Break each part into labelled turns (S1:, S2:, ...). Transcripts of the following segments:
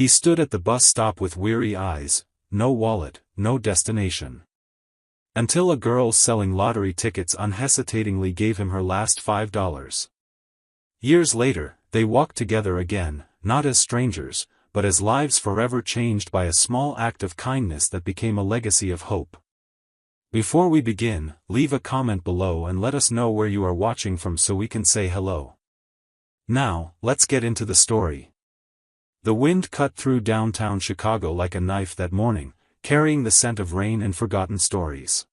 S1: He stood at the bus stop with weary eyes, no wallet, no destination. Until a girl selling lottery tickets unhesitatingly gave him her last $5. Years later, they walked together again, not as strangers, but as lives forever changed by a small act of kindness that became a legacy of hope. Before we begin, leave a comment below and let us know where you are watching from so we can say hello. Now, let's get into the story. The wind cut through downtown Chicago like a knife that morning, carrying the scent of rain and forgotten stories.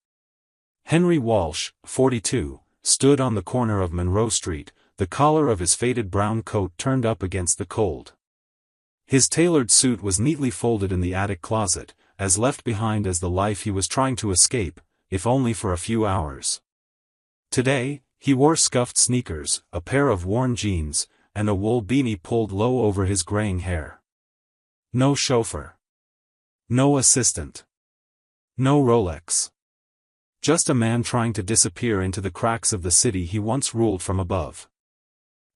S1: Henry Walsh, 42, stood on the corner of Monroe Street, the collar of his faded brown coat turned up against the cold. His tailored suit was neatly folded in the attic closet, as left behind as the life he was trying to escape, if only for a few hours. Today, he wore scuffed sneakers, a pair of worn jeans, and a wool beanie pulled low over his graying hair. No chauffeur. No assistant. No Rolex. Just a man trying to disappear into the cracks of the city he once ruled from above.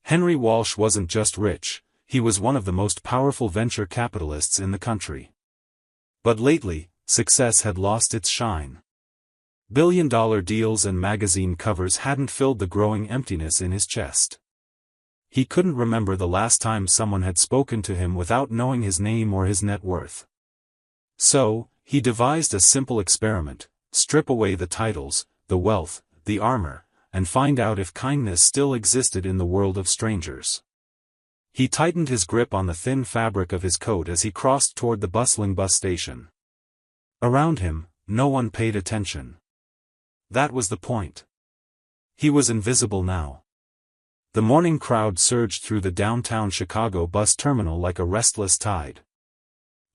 S1: Henry Walsh wasn't just rich, he was one of the most powerful venture capitalists in the country. But lately, success had lost its shine. Billion-dollar deals and magazine covers hadn't filled the growing emptiness in his chest. He couldn't remember the last time someone had spoken to him without knowing his name or his net worth. So, he devised a simple experiment: strip away the titles, the wealth, the armor, and find out if kindness still existed in the world of strangers. He tightened his grip on the thin fabric of his coat as he crossed toward the bustling bus station. Around him, no one paid attention. That was the point. He was invisible now. The morning crowd surged through the downtown Chicago bus terminal like a restless tide.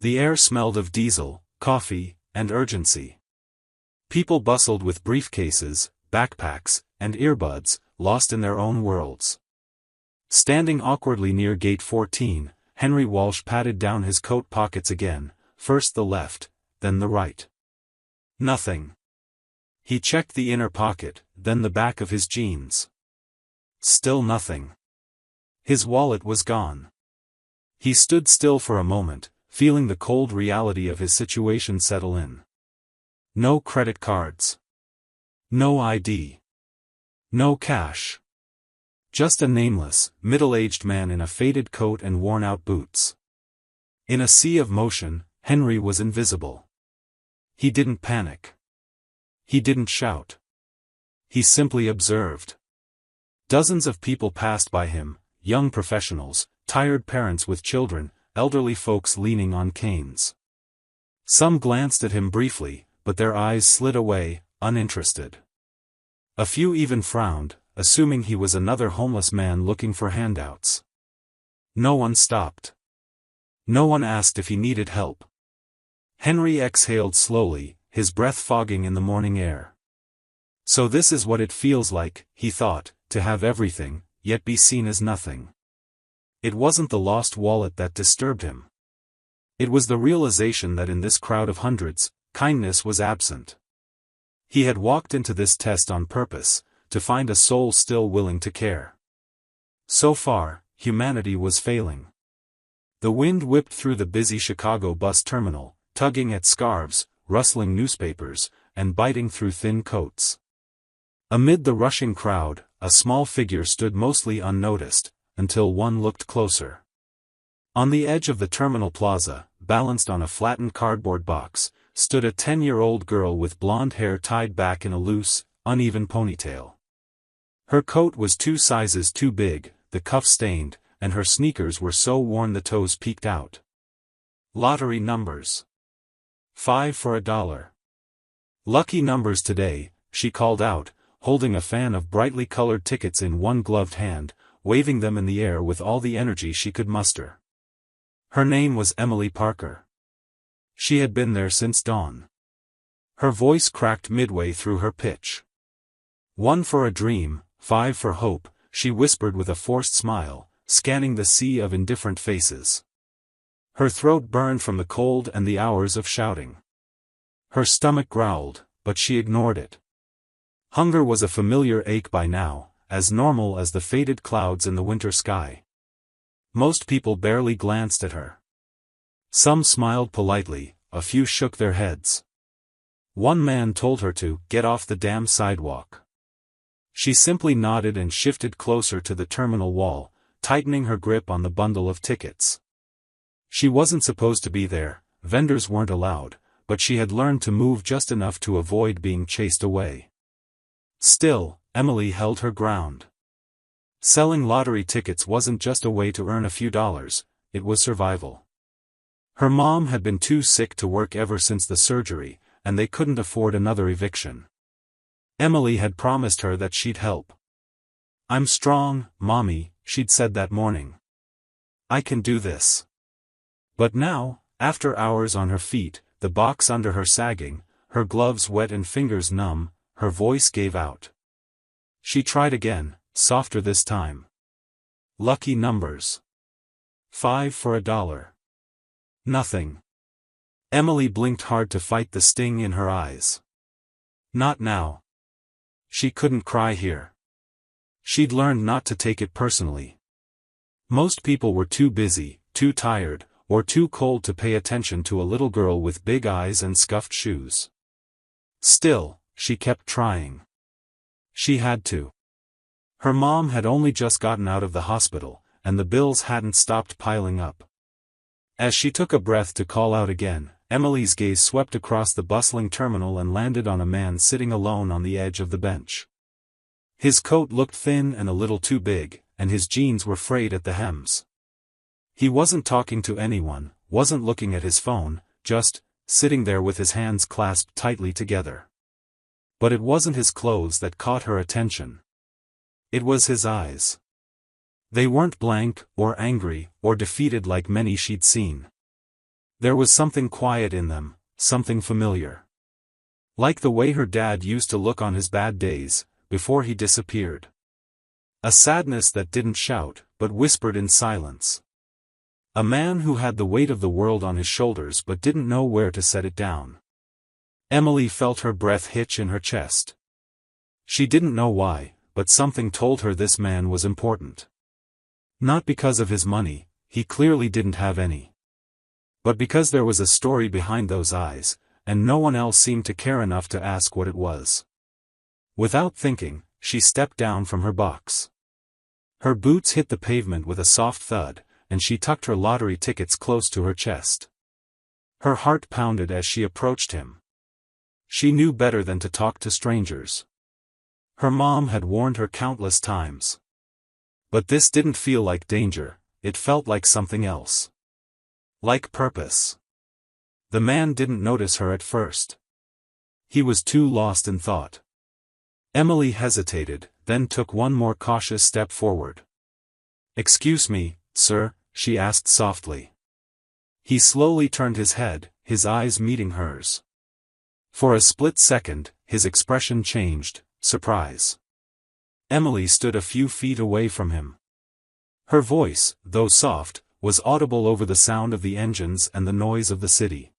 S1: The air smelled of diesel, coffee, and urgency. People bustled with briefcases, backpacks, and earbuds, lost in their own worlds. Standing awkwardly near gate 14, Henry Walsh patted down his coat pockets again, first the left, then the right. Nothing. He checked the inner pocket, then the back of his jeans. Still nothing. His wallet was gone. He stood still for a moment, feeling the cold reality of his situation settle in. No credit cards. No ID. No cash. Just a nameless, middle-aged man in a faded coat and worn-out boots. In a sea of motion, Henry was invisible. He didn't panic. He didn't shout. He simply observed. Dozens of people passed by him, young professionals, tired parents with children, elderly folks leaning on canes. Some glanced at him briefly, but their eyes slid away, uninterested. A few even frowned, assuming he was another homeless man looking for handouts. No one stopped. No one asked if he needed help. Henry exhaled slowly, his breath fogging in the morning air. So this is what it feels like, he thought, to have everything, yet be seen as nothing. It wasn't the lost wallet that disturbed him. It was the realization that in this crowd of hundreds, kindness was absent. He had walked into this test on purpose, to find a soul still willing to care. So far, humanity was failing. The wind whipped through the busy Chicago bus terminal, tugging at scarves, rustling newspapers, and biting through thin coats. Amid the rushing crowd, a small figure stood mostly unnoticed, until one looked closer. On the edge of the terminal plaza, balanced on a flattened cardboard box, stood a 10-year-old girl with blonde hair tied back in a loose, uneven ponytail. Her coat was 2 sizes too big, the cuffs stained, and her sneakers were so worn the toes peeked out. Lottery numbers. 5 for $1. Lucky numbers today, she called out, holding a fan of brightly colored tickets in one gloved hand, waving them in the air with all the energy she could muster. Her name was Emily Parker. She had been there since dawn. Her voice cracked midway through her pitch. 1 for a dream, 5 for hope, she whispered with a forced smile, scanning the sea of indifferent faces. Her throat burned from the cold and the hours of shouting. Her stomach growled, but she ignored it. Hunger was a familiar ache by now, as normal as the faded clouds in the winter sky. Most people barely glanced at her. Some smiled politely, a few shook their heads. One man told her to get off the damn sidewalk. She simply nodded and shifted closer to the terminal wall, tightening her grip on the bundle of tickets. She wasn't supposed to be there, vendors weren't allowed, but she had learned to move just enough to avoid being chased away. Still, Emily held her ground. Selling lottery tickets wasn't just a way to earn a few dollars, it was survival. Her mom had been too sick to work ever since the surgery, and they couldn't afford another eviction. Emily had promised her that she'd help. "I'm strong, Mommy," she'd said that morning. "I can do this." But now, after hours on her feet, the box under her sagging, her gloves wet and fingers numb, her voice gave out. She tried again, softer this time. Lucky numbers. 5 for $1. Nothing. Emily blinked hard to fight the sting in her eyes. Not now. She couldn't cry here. She'd learned not to take it personally. Most people were too busy, too tired, or too cold to pay attention to a little girl with big eyes and scuffed shoes. Still, she kept trying. She had to. Her mom had only just gotten out of the hospital, and the bills hadn't stopped piling up. As she took a breath to call out again, Emily's gaze swept across the bustling terminal and landed on a man sitting alone on the edge of the bench. His coat looked thin and a little too big, and his jeans were frayed at the hems. He wasn't talking to anyone, wasn't looking at his phone, just sitting there with his hands clasped tightly together. But it wasn't his clothes that caught her attention. It was his eyes. They weren't blank, or angry, or defeated like many she'd seen. There was something quiet in them, something familiar. Like the way her dad used to look on his bad days, before he disappeared. A sadness that didn't shout, but whispered in silence. A man who had the weight of the world on his shoulders but didn't know where to set it down. Emily felt her breath hitch in her chest. She didn't know why, but something told her this man was important. Not because of his money, he clearly didn't have any. But because there was a story behind those eyes, and no one else seemed to care enough to ask what it was. Without thinking, she stepped down from her box. Her boots hit the pavement with a soft thud, and she tucked her lottery tickets close to her chest. Her heart pounded as she approached him. She knew better than to talk to strangers. Her mom had warned her countless times. But this didn't feel like danger, it felt like something else. Like purpose. The man didn't notice her at first. He was too lost in thought. Emily hesitated, then took one more cautious step forward. "Excuse me, sir," she asked softly. He slowly turned his head, his eyes meeting hers. For a split second, his expression changed, surprise. Emily stood a few feet away from him. Her voice, though soft, was audible over the sound of the engines and the noise of the city.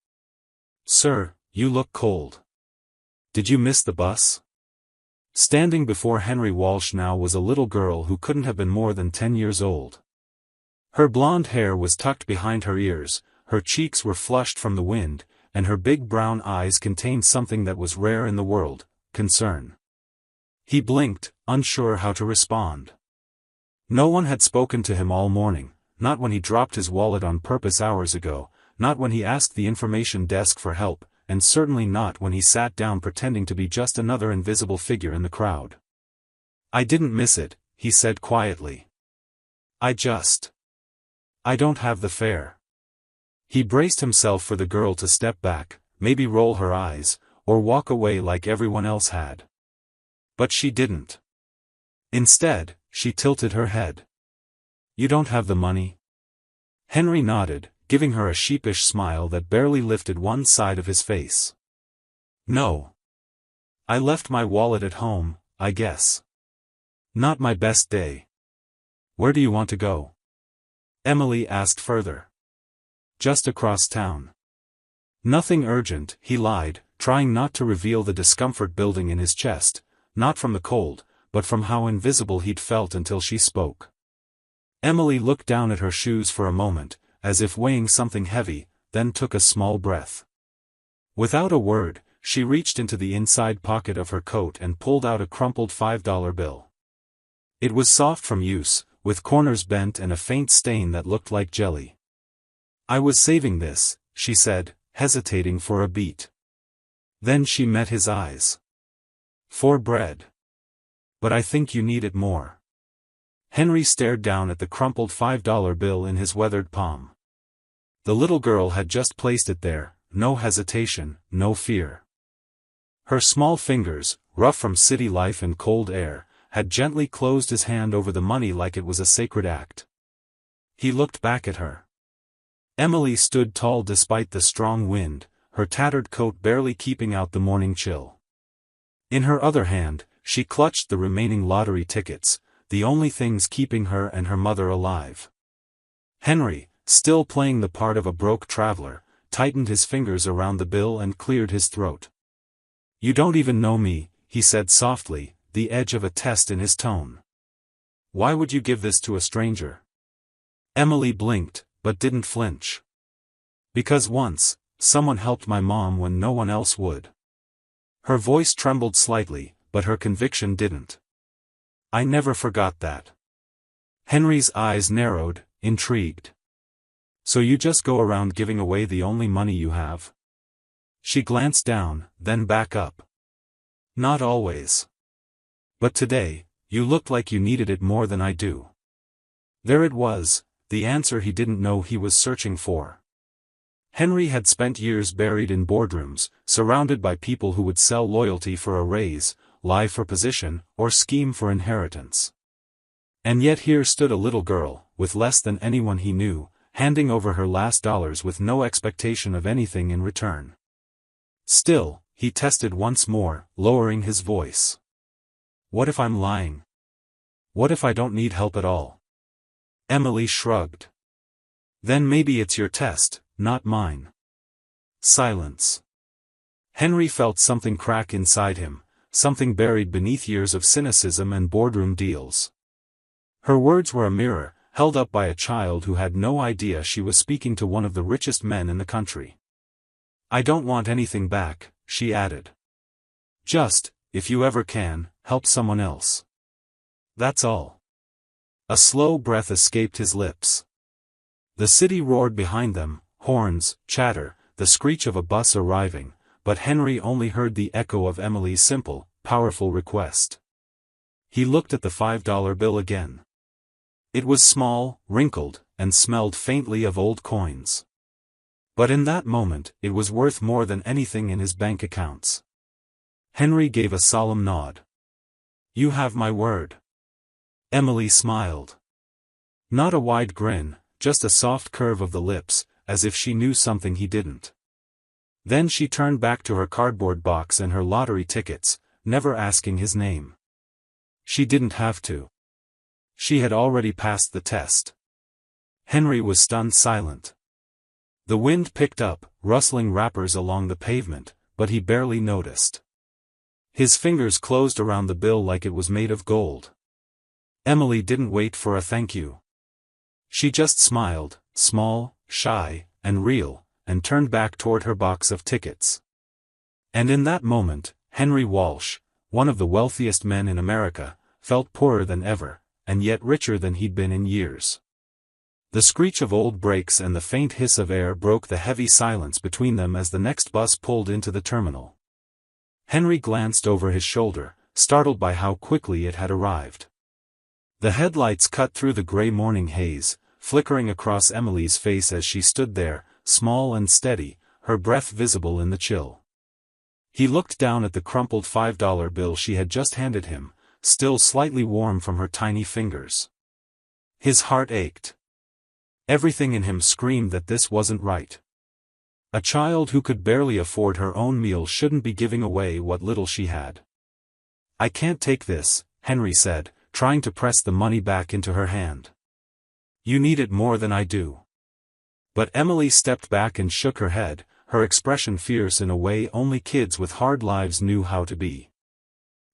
S1: "Sir, you look cold. Did you miss the bus?" Standing before Henry Walsh now was a little girl who couldn't have been more than 10 years old. Her blonde hair was tucked behind her ears, her cheeks were flushed from the wind, and her big brown eyes contained something that was rare in the world, concern. He blinked, unsure how to respond. No one had spoken to him all morning, not when he dropped his wallet on purpose hours ago, not when he asked the information desk for help, and certainly not when he sat down pretending to be just another invisible figure in the crowd. "I didn't miss it," he said quietly. I don't have the fare." He braced himself for the girl to step back, maybe roll her eyes, or walk away like everyone else had. But she didn't. Instead, she tilted her head. "You don't have the money?" Henry nodded, giving her a sheepish smile that barely lifted one side of his face. "No. I left my wallet at home, I guess. Not my best day. Where do you want to go?" Emily asked further. "Just across town." "Nothing urgent," he lied, trying not to reveal the discomfort building in his chest, not from the cold, but from how invisible he'd felt until she spoke. Emily looked down at her shoes for a moment, as if weighing something heavy, then took a small breath. Without a word, she reached into the inside pocket of her coat and pulled out a crumpled $5 bill. It was soft from use, with corners bent and a faint stain that looked like jelly. "I was saving this," she said, hesitating for a beat. Then she met his eyes. "For bread. But I think you need it more." Henry stared down at the crumpled $5 bill in his weathered palm. The little girl had just placed it there, no hesitation, no fear. Her small fingers, rough from city life and cold air, had gently closed his hand over the money like it was a sacred act. He looked back at her. Emily stood tall despite the strong wind, her tattered coat barely keeping out the morning chill. In her other hand, she clutched the remaining lottery tickets, the only things keeping her and her mother alive. Henry, still playing the part of a broke traveler, tightened his fingers around the bill and cleared his throat. "You don't even know me," he said softly, the edge of a test in his tone. "Why would you give this to a stranger?" Emily blinked, but didn't flinch. "Because once, someone helped my mom when no one else would." Her voice trembled slightly, but her conviction didn't. "I never forgot that." Henry's eyes narrowed, intrigued. "So you just go around giving away the only money you have?" She glanced down, then back up. "Not always. But today, you looked like you needed it more than I do." There it was, the answer he didn't know he was searching for. Henry had spent years buried in boardrooms, surrounded by people who would sell loyalty for a raise, lie for position, or scheme for inheritance. And yet here stood a little girl, with less than anyone he knew, handing over her last dollars with no expectation of anything in return. "Still," he tested once more, lowering his voice. "What if I'm lying? What if I don't need help at all?" Emily shrugged. "Then maybe it's your test, not mine." Silence. Henry felt something crack inside him, something buried beneath years of cynicism and boardroom deals. Her words were a mirror, held up by a child who had no idea she was speaking to one of the richest men in the country. "I don't want anything back," she added. "Just, if you ever can, help someone else. That's all." A slow breath escaped his lips. The city roared behind them, horns, chatter, the screech of a bus arriving, but Henry only heard the echo of Emily's simple, powerful request. He looked at the $5 bill again. It was small, wrinkled, and smelled faintly of old coins. But in that moment, it was worth more than anything in his bank accounts. Henry gave a solemn nod. "You have my word." Emily smiled. Not a wide grin, just a soft curve of the lips, as if she knew something he didn't. Then she turned back to her cardboard box and her lottery tickets, never asking his name. She didn't have to. She had already passed the test. Henry was stunned silent. The wind picked up, rustling wrappers along the pavement, but he barely noticed. His fingers closed around the bill like it was made of gold. Emily didn't wait for a thank you. She just smiled, small, shy, and real, and turned back toward her box of tickets. And in that moment, Henry Walsh, one of the wealthiest men in America, felt poorer than ever, and yet richer than he'd been in years. The screech of old brakes and the faint hiss of air broke the heavy silence between them as the next bus pulled into the terminal. Henry glanced over his shoulder, startled by how quickly it had arrived. The headlights cut through the gray morning haze, flickering across Emily's face as she stood there, small and steady, her breath visible in the chill. He looked down at the crumpled $5 bill she had just handed him, still slightly warm from her tiny fingers. His heart ached. Everything in him screamed that this wasn't right. A child who could barely afford her own meal shouldn't be giving away what little she had. "I can't take this," Henry said, trying to press the money back into her hand. "You need it more than I do." But Emily stepped back and shook her head, her expression fierce in a way only kids with hard lives knew how to be.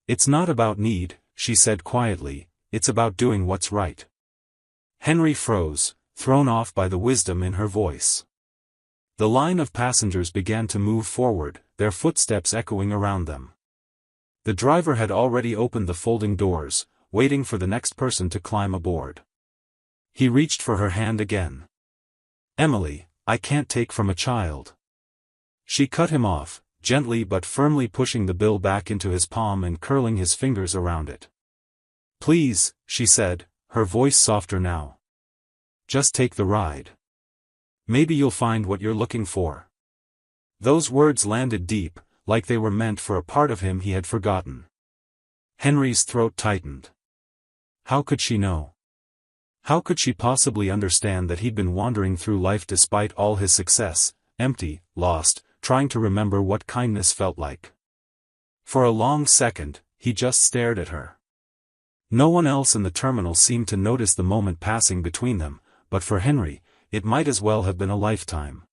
S1: "It's not about need," she said quietly, "it's about doing what's right." Henry froze, thrown off by the wisdom in her voice. The line of passengers began to move forward, their footsteps echoing around them. The driver had already opened the folding doors, waiting for the next person to climb aboard. He reached for her hand again. "Emily, I can't take from a child." She cut him off, gently but firmly pushing the bill back into his palm and curling his fingers around it. "Please," she said, her voice softer now. "Just take the ride. Maybe you'll find what you're looking for." Those words landed deep, like they were meant for a part of him he had forgotten. Henry's throat tightened. How could she know? How could she possibly understand that he'd been wandering through life despite all his success, empty, lost, trying to remember what kindness felt like? For a long second, he just stared at her. No one else in the terminal seemed to notice the moment passing between them, but for Henry, it might as well have been a lifetime.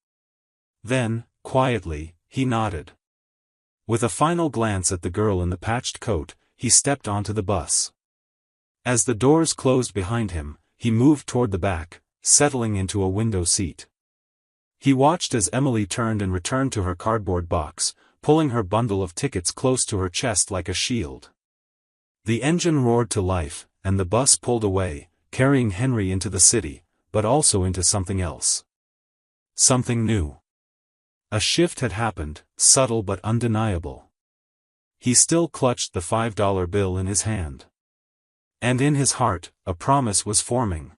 S1: Then, quietly, he nodded. With a final glance at the girl in the patched coat, he stepped onto the bus. As the doors closed behind him, he moved toward the back, settling into a window seat. He watched as Emily turned and returned to her cardboard box, pulling her bundle of tickets close to her chest like a shield. The engine roared to life, and the bus pulled away, carrying Henry into the city, but also into something else. Something new. A shift had happened, subtle but undeniable. He still clutched the $5 bill in his hand. And in his heart, a promise was forming.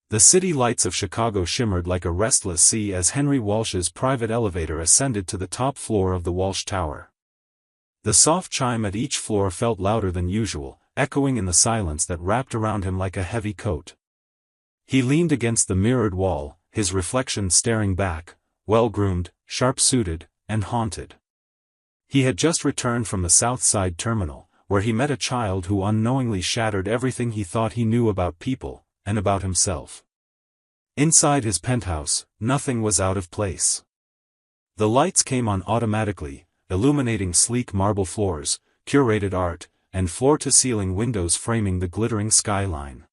S1: The city lights of Chicago shimmered like a restless sea as Henry Walsh's private elevator ascended to the top floor of the Walsh Tower. The soft chime at each floor felt louder than usual, echoing in the silence that wrapped around him like a heavy coat. He leaned against the mirrored wall, his reflection staring back, well-groomed, sharp-suited, and haunted. He had just returned from the South Side terminal, where he met a child who unknowingly shattered everything he thought he knew about people, and about himself. Inside his penthouse, nothing was out of place. The lights came on automatically, illuminating sleek marble floors, curated art, and floor-to-ceiling windows framing the glittering skyline.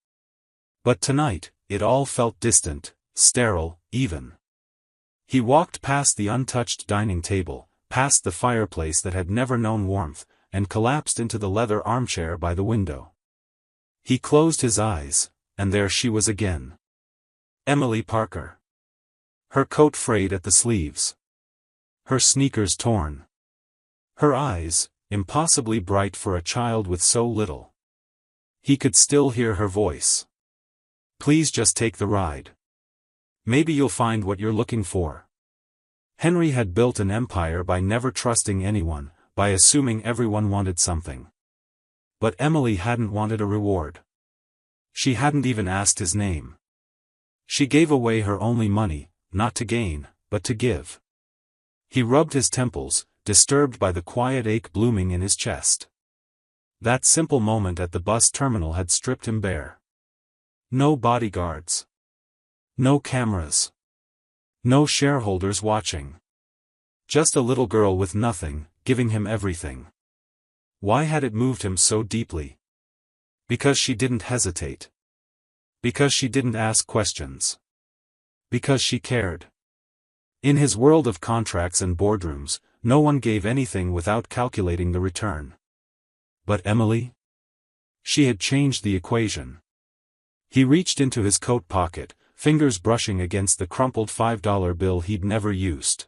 S1: But tonight, it all felt distant, sterile, even. He walked past the untouched dining table, past the fireplace that had never known warmth, and collapsed into the leather armchair by the window. He closed his eyes, and there she was again. Emily Parker. Her coat frayed at the sleeves. Her sneakers torn. Her eyes, impossibly bright for a child with so little. He could still hear her voice. "Please just take the ride. Maybe you'll find what you're looking for." Henry had built an empire by never trusting anyone, by assuming everyone wanted something. But Emily hadn't wanted a reward. She hadn't even asked his name. She gave away her only money, not to gain, but to give. He rubbed his temples, disturbed by the quiet ache blooming in his chest. That simple moment at the bus terminal had stripped him bare. No bodyguards. No cameras. No shareholders watching. Just a little girl with nothing, giving him everything. Why had it moved him so deeply? Because she didn't hesitate. Because she didn't ask questions. Because she cared. In his world of contracts and boardrooms, no one gave anything without calculating the return. But Emily? She had changed the equation. He reached into his coat pocket, fingers brushing against the crumpled $5 bill he'd never used.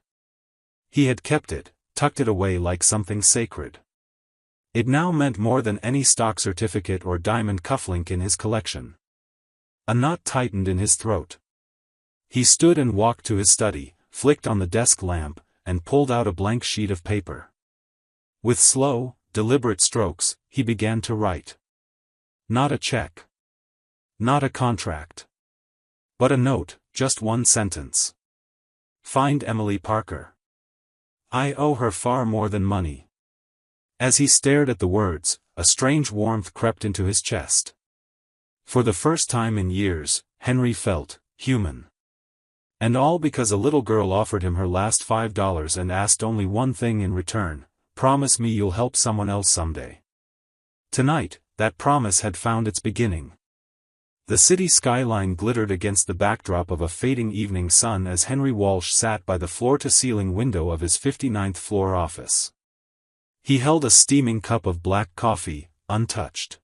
S1: He had kept it, tucked it away like something sacred. It now meant more than any stock certificate or diamond cufflink in his collection. A knot tightened in his throat. He stood and walked to his study, flicked on the desk lamp, and pulled out a blank sheet of paper. With slow, deliberate strokes, he began to write. Not a check. Not a contract. But a note, just one sentence. Find Emily Parker. I owe her far more than money. As he stared at the words, a strange warmth crept into his chest. For the first time in years, Henry felt human. And all because a little girl offered him her last $5 and asked only one thing in return: promise me you'll help someone else someday. Tonight, that promise had found its beginning. The city skyline glittered against the backdrop of a fading evening sun as Henry Walsh sat by the floor-to-ceiling window of his 59th floor office. He held a steaming cup of black coffee, untouched.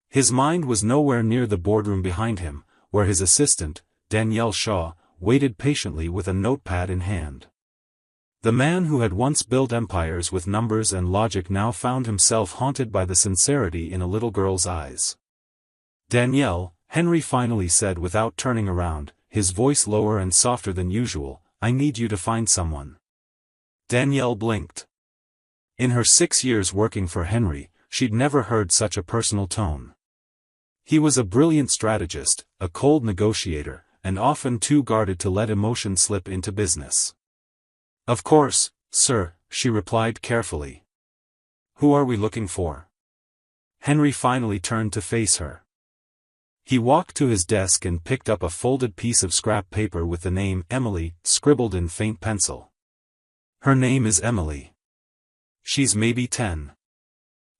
S1: His mind was nowhere near the boardroom behind him, where his assistant, Danielle Shaw, waited patiently with a notepad in hand. The man who had once built empires with numbers and logic now found himself haunted by the sincerity in a little girl's eyes. "Danielle," Henry finally said without turning around, his voice lower and softer than usual, "I need you to find someone." Danielle blinked. In her 6 years working for Henry, she'd never heard such a personal tone. He was a brilliant strategist, a cold negotiator, and often too guarded to let emotion slip into business. "Of course, sir," she replied carefully. "Who are we looking for?" Henry finally turned to face her. He walked to his desk and picked up a folded piece of scrap paper with the name Emily scribbled in faint pencil. "Her name is Emily. She's maybe 10.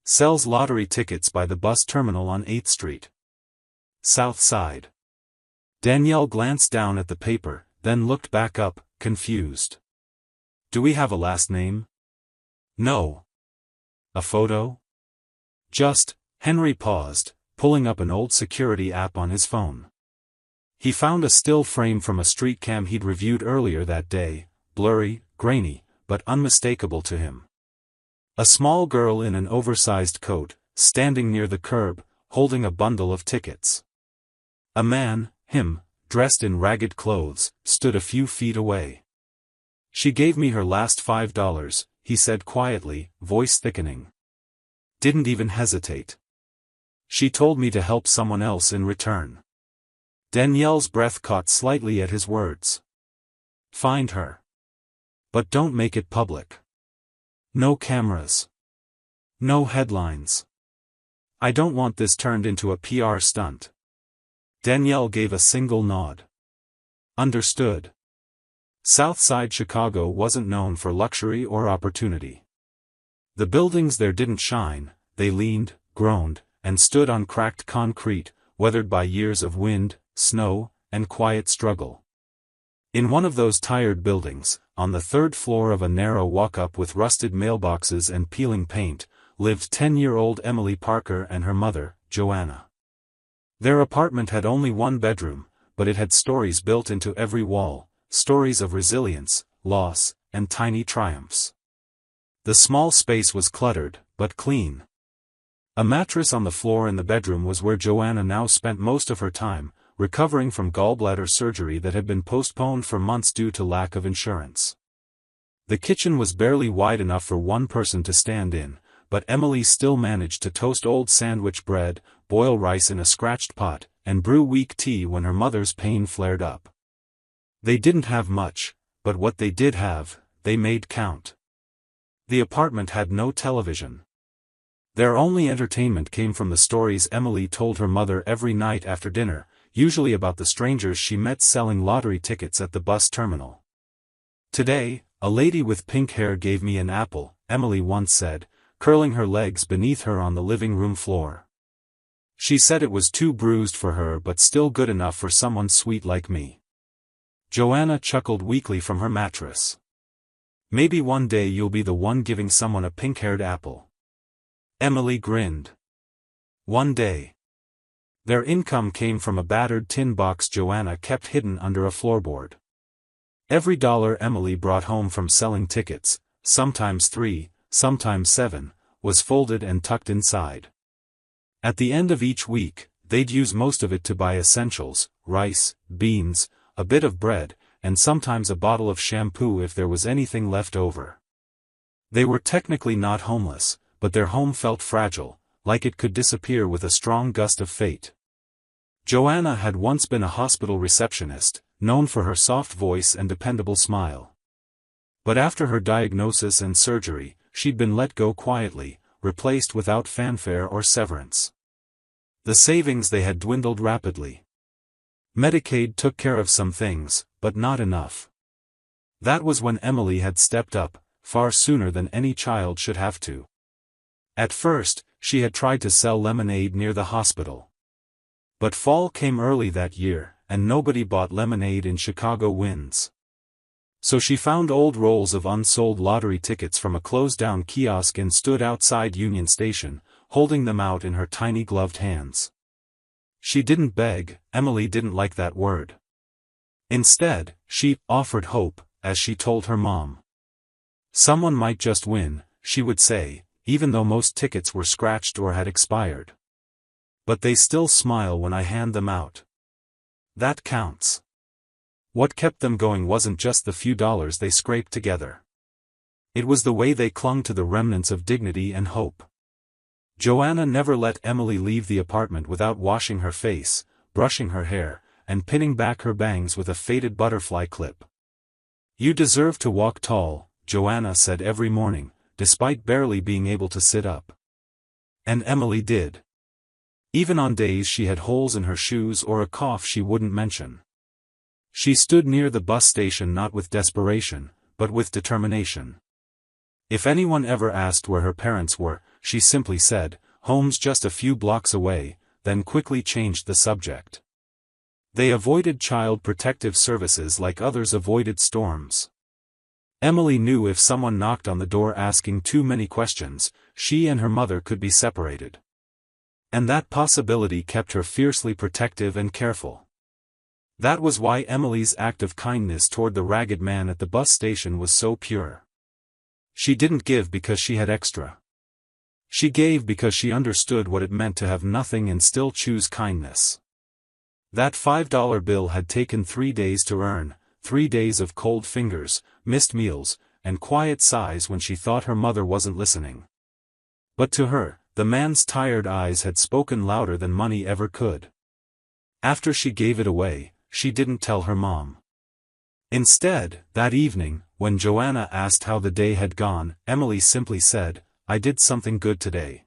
S1: Sells lottery tickets by the bus terminal on 8th Street. South Side." Danielle glanced down at the paper, then looked back up, confused. "Do we have a last name?" "No." "A photo?" "Just," Henry paused, pulling up an old security app on his phone. He found a still frame from a street cam he'd reviewed earlier that day, blurry, grainy, but unmistakable to him. A small girl in an oversized coat, standing near the curb, holding a bundle of tickets. A man, him, dressed in ragged clothes, stood a few feet away. "She gave me her last $5, he said quietly, voice thickening. "Didn't even hesitate. She told me to help someone else in return." Danielle's breath caught slightly at his words. "Find her. But don't make it public. No cameras. No headlines. I don't want this turned into a PR stunt." Danielle gave a single nod. "Understood." South Side Chicago wasn't known for luxury or opportunity. The buildings there didn't shine, they leaned, groaned, and stood on cracked concrete, weathered by years of wind, snow, and quiet struggle. In one of those tired buildings, on the 3rd floor of a narrow walk-up with rusted mailboxes and peeling paint, lived 10-year-old Emily Parker and her mother, Joanna. Their apartment had only one bedroom, but it had stories built into every wall, stories of resilience, loss, and tiny triumphs. The small space was cluttered, but clean. A mattress on the floor in the bedroom was where Joanna now spent most of her time, recovering from gallbladder surgery that had been postponed for months due to lack of insurance. The kitchen was barely wide enough for one person to stand in, but Emily still managed to toast old sandwich bread, boil rice in a scratched pot, and brew weak tea when her mother's pain flared up. They didn't have much, but what they did have, they made count. The apartment had no television. Their only entertainment came from the stories Emily told her mother every night after dinner, usually about the strangers she met selling lottery tickets at the bus terminal. "Today, a lady with pink hair gave me an apple," Emily once said, curling her legs beneath her on the living room floor. "She said it was too bruised for her but still good enough for someone sweet like me." Joanna chuckled weakly from her mattress. "Maybe one day you'll be the one giving someone a pink-haired apple." Emily grinned. "One day." Their income came from a battered tin box Joanna kept hidden under a floorboard. Every dollar Emily brought home from selling tickets, sometimes 3, sometimes 7, was folded and tucked inside. At the end of each week, they'd use most of it to buy essentials, rice, beans, a bit of bread, and sometimes a bottle of shampoo if there was anything left over. They were technically not homeless, but their home felt fragile, like it could disappear with a strong gust of fate. Joanna had once been a hospital receptionist, known for her soft voice and dependable smile. But after her diagnosis and surgery, she'd been let go quietly, replaced without fanfare or severance. The savings they had dwindled rapidly. Medicaid took care of some things, but not enough. That was when Emily had stepped up, far sooner than any child should have to. At first, she had tried to sell lemonade near the hospital. But fall came early that year, and nobody bought lemonade in Chicago winds. So she found old rolls of unsold lottery tickets from a closed-down kiosk and stood outside Union Station, holding them out in her tiny gloved hands. She didn't beg, Emily didn't like that word. Instead, she offered hope, as she told her mom. Someone might just win, she would say, even though most tickets were scratched or had expired. But they still smile when I hand them out. That counts. What kept them going wasn't just the few dollars they scraped together. It was the way they clung to the remnants of dignity and hope. Joanna never let Emily leave the apartment without washing her face, brushing her hair, and pinning back her bangs with a faded butterfly clip. "You deserve to walk tall," Joanna said every morning, despite barely being able to sit up. And Emily did. Even on days she had holes in her shoes or a cough she wouldn't mention. She stood near the bus station not with desperation, but with determination. If anyone ever asked where her parents were, she simply said, "Home's just a few blocks away," then quickly changed the subject. They avoided child protective services like others avoided storms. Emily knew if someone knocked on the door asking too many questions, she and her mother could be separated. And that possibility kept her fiercely protective and careful. That was why Emily's act of kindness toward the ragged man at the bus station was so pure. She didn't give because she had extra. She gave because she understood what it meant to have nothing and still choose kindness. That $5 bill had taken 3 days to earn, 3 days of cold fingers, missed meals, and quiet sighs when she thought her mother wasn't listening. But to her, the man's tired eyes had spoken louder than money ever could. After she gave it away, she didn't tell her mom. Instead, that evening, when Joanna asked how the day had gone, Emily simply said, "I did something good today.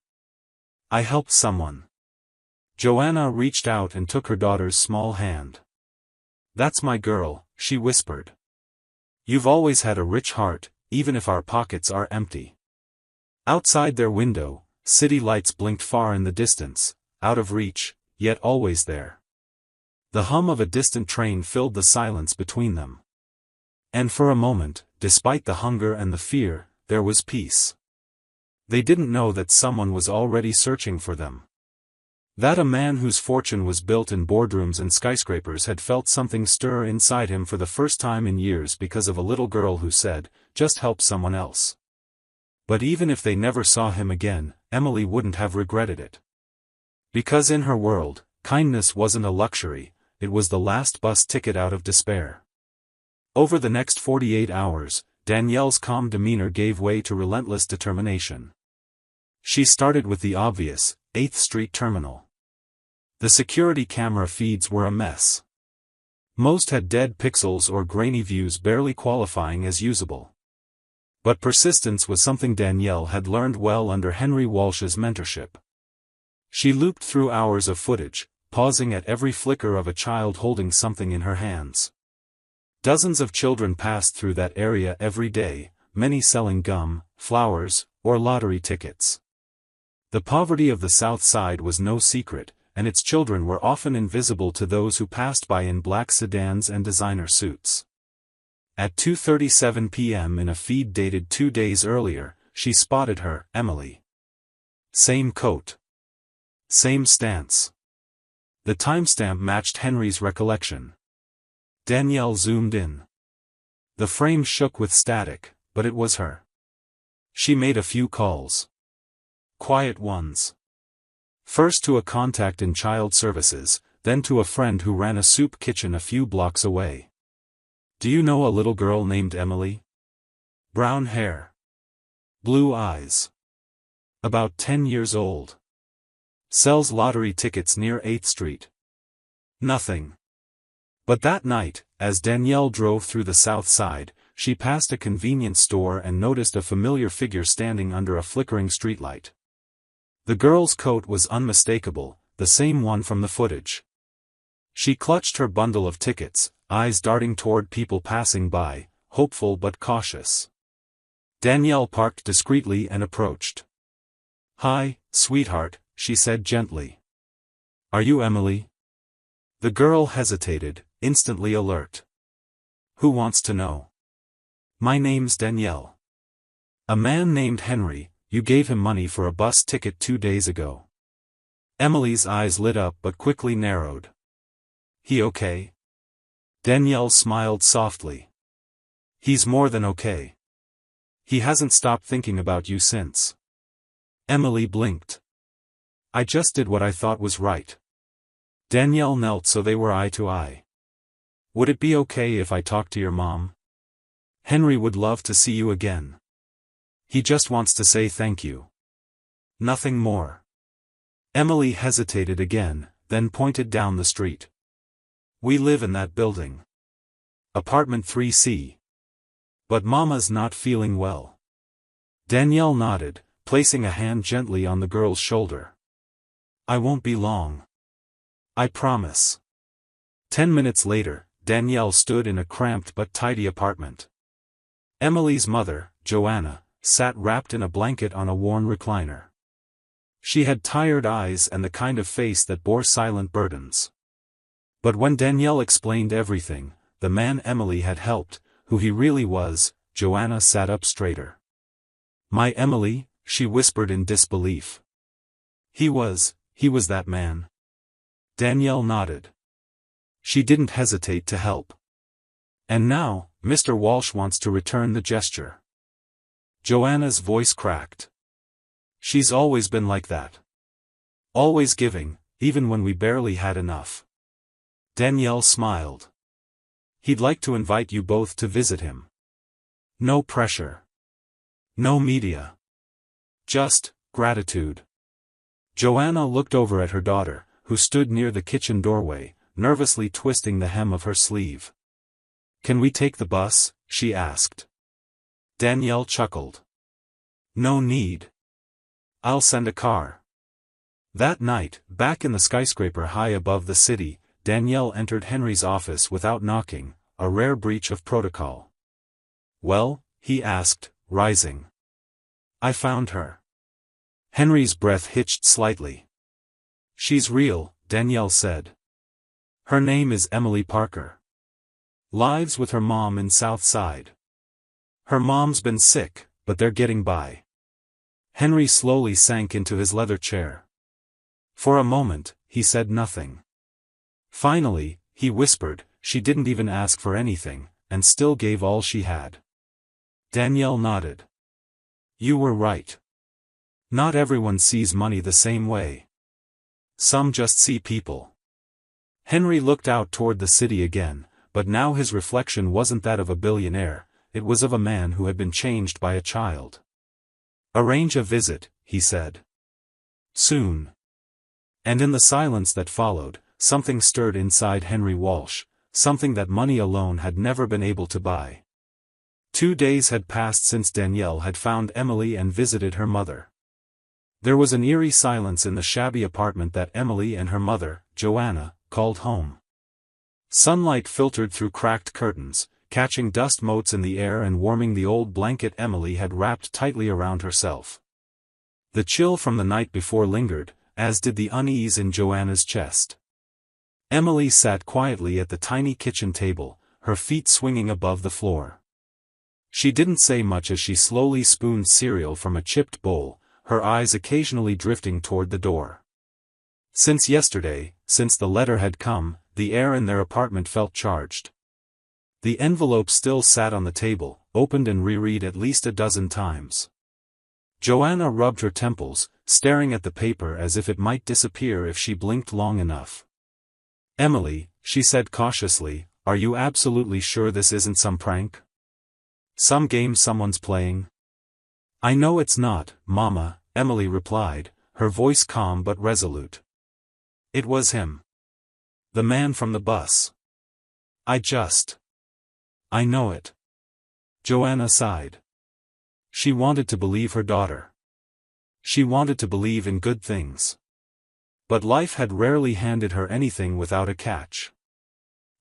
S1: I helped someone." Joanna reached out and took her daughter's small hand. "That's my girl," she whispered. "You've always had a rich heart, even if our pockets are empty." Outside their window, city lights blinked far in the distance, out of reach, yet always there. The hum of a distant train filled the silence between them. And for a moment, despite the hunger and the fear, there was peace. They didn't know that someone was already searching for them. That a man whose fortune was built in boardrooms and skyscrapers had felt something stir inside him for the first time in years because of a little girl who said, "Just help someone else." But even if they never saw him again, Emily wouldn't have regretted it. Because in her world, kindness wasn't a luxury, it was the last bus ticket out of despair. Over the next 48 hours, Danielle's calm demeanor gave way to relentless determination. She started with the obvious, 8th Street Terminal. The security camera feeds were a mess. Most had dead pixels or grainy views barely qualifying as usable. But persistence was something Danielle had learned well under Henry Walsh's mentorship. She looped through hours of footage, pausing at every flicker of a child holding something in her hands. Dozens of children passed through that area every day, many selling gum, flowers, or lottery tickets. The poverty of the South Side was no secret, and its children were often invisible to those who passed by in black sedans and designer suits. At 2:37 p.m. in a feed dated 2 days earlier, she spotted her, Emily. Same coat. Same stance. The timestamp matched Henry's recollection. Danielle zoomed in. The frame shook with static, but it was her. She made a few calls. Quiet ones. First to a contact in child services, then to a friend who ran a soup kitchen a few blocks away. "Do you know a little girl named Emily? Brown hair. Blue eyes. About 10 years old. Sells lottery tickets near 8th Street. Nothing." But that night, as Danielle drove through the South Side, she passed a convenience store and noticed a familiar figure standing under a flickering streetlight. The girl's coat was unmistakable, the same one from the footage. She clutched her bundle of tickets, eyes darting toward people passing by, hopeful but cautious. Danielle parked discreetly and approached. "Hi, sweetheart," she said gently. "Are you Emily?" The girl hesitated, instantly alert. Who wants to know? My name's Danielle. A man named Henry, you gave him money for a bus ticket 2 days ago. Emily's eyes lit up but quickly narrowed. He okay? Danielle smiled softly. He's more than okay. He hasn't stopped thinking about you since. Emily blinked. I just did what I thought was right. Danielle knelt so they were eye to eye. Would it be okay if I talked to your mom? Henry would love to see you again. He just wants to say thank you. Nothing more. Emily hesitated again, then pointed down the street. We live in that building. Apartment 3C. But Mama's not feeling well. Danielle nodded, placing a hand gently on the girl's shoulder. I won't be long. I promise. 10 minutes later, Danielle stood in a cramped but tidy apartment. Emily's mother, Joanna, sat wrapped in a blanket on a worn recliner. She had tired eyes and the kind of face that bore silent burdens. But when Danielle explained everything, the man Emily had helped, who he really was, Joanna sat up straighter. My Emily, she whispered in disbelief. He was that man. Danielle nodded. She didn't hesitate to help. And now, Mr. Walsh wants to return the gesture. Joanna's voice cracked. She's always been like that. Always giving, even when we barely had enough. Danielle smiled. He'd like to invite you both to visit him. No pressure. No media. Just gratitude. Joanna looked over at her daughter, who stood near the kitchen doorway, nervously twisting the hem of her sleeve. Can we take the bus? She asked. Danielle chuckled. No need. I'll send a car. That night, back in the skyscraper high above the city, Danielle entered Henry's office without knocking, a rare breach of protocol. Well? He asked, rising. I found her. Henry's breath hitched slightly. She's real, Danielle said. Her name is Emily Parker. Lives with her mom in South Side. Her mom's been sick, but they're getting by. Henry slowly sank into his leather chair. For a moment, he said nothing. Finally, he whispered, she didn't even ask for anything, and still gave all she had. Danielle nodded. You were right. Not everyone sees money the same way. Some just see people. Henry looked out toward the city again, but now his reflection wasn't that of a billionaire, it was of a man who had been changed by a child. Arrange a visit, he said. Soon. And in the silence that followed, something stirred inside Henry Walsh, something that money alone had never been able to buy. 2 days had passed since Danielle had found Emily and visited her mother. There was an eerie silence in the shabby apartment that Emily and her mother, Joanna, called home. Sunlight filtered through cracked curtains, catching dust motes in the air and warming the old blanket Emily had wrapped tightly around herself. The chill from the night before lingered, as did the unease in Joanna's chest. Emily sat quietly at the tiny kitchen table, her feet swinging above the floor. She didn't say much as she slowly spooned cereal from a chipped bowl, her eyes occasionally drifting toward the door. Since yesterday, since the letter had come, the air in their apartment felt charged. The envelope still sat on the table, opened and reread at least a dozen times. Joanna rubbed her temples, staring at the paper as if it might disappear if she blinked long enough. Emily, she said cautiously, are you absolutely sure this isn't some prank? Some game someone's playing? I know it's not, Mama, Emily replied, her voice calm but resolute. It was him. The man from the bus. I know it. Joanna sighed. She wanted to believe her daughter. She wanted to believe in good things. But life had rarely handed her anything without a catch.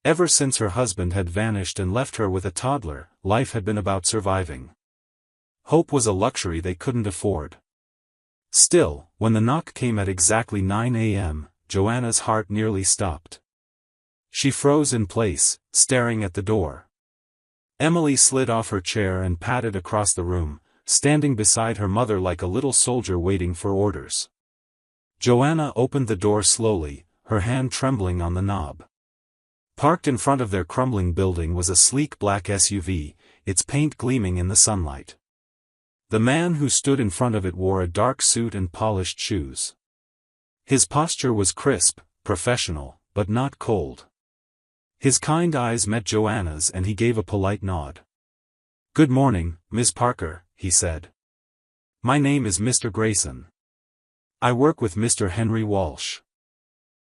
S1: Ever since her husband had vanished and left her with a toddler, life had been about surviving. Hope was a luxury they couldn't afford. Still, when the knock came at exactly 9 a.m., Joanna's heart nearly stopped. She froze in place, staring at the door. Emily slid off her chair and padded across the room, standing beside her mother like a little soldier waiting for orders. Joanna opened the door slowly, her hand trembling on the knob. Parked in front of their crumbling building was a sleek black SUV, its paint gleaming in the sunlight. The man who stood in front of it wore a dark suit and polished shoes. His posture was crisp, professional, but not cold. His kind eyes met Joanna's and he gave a polite nod. "Good morning, Miss Parker," he said. "My name is Mr. Grayson. I work with Mr. Henry Walsh.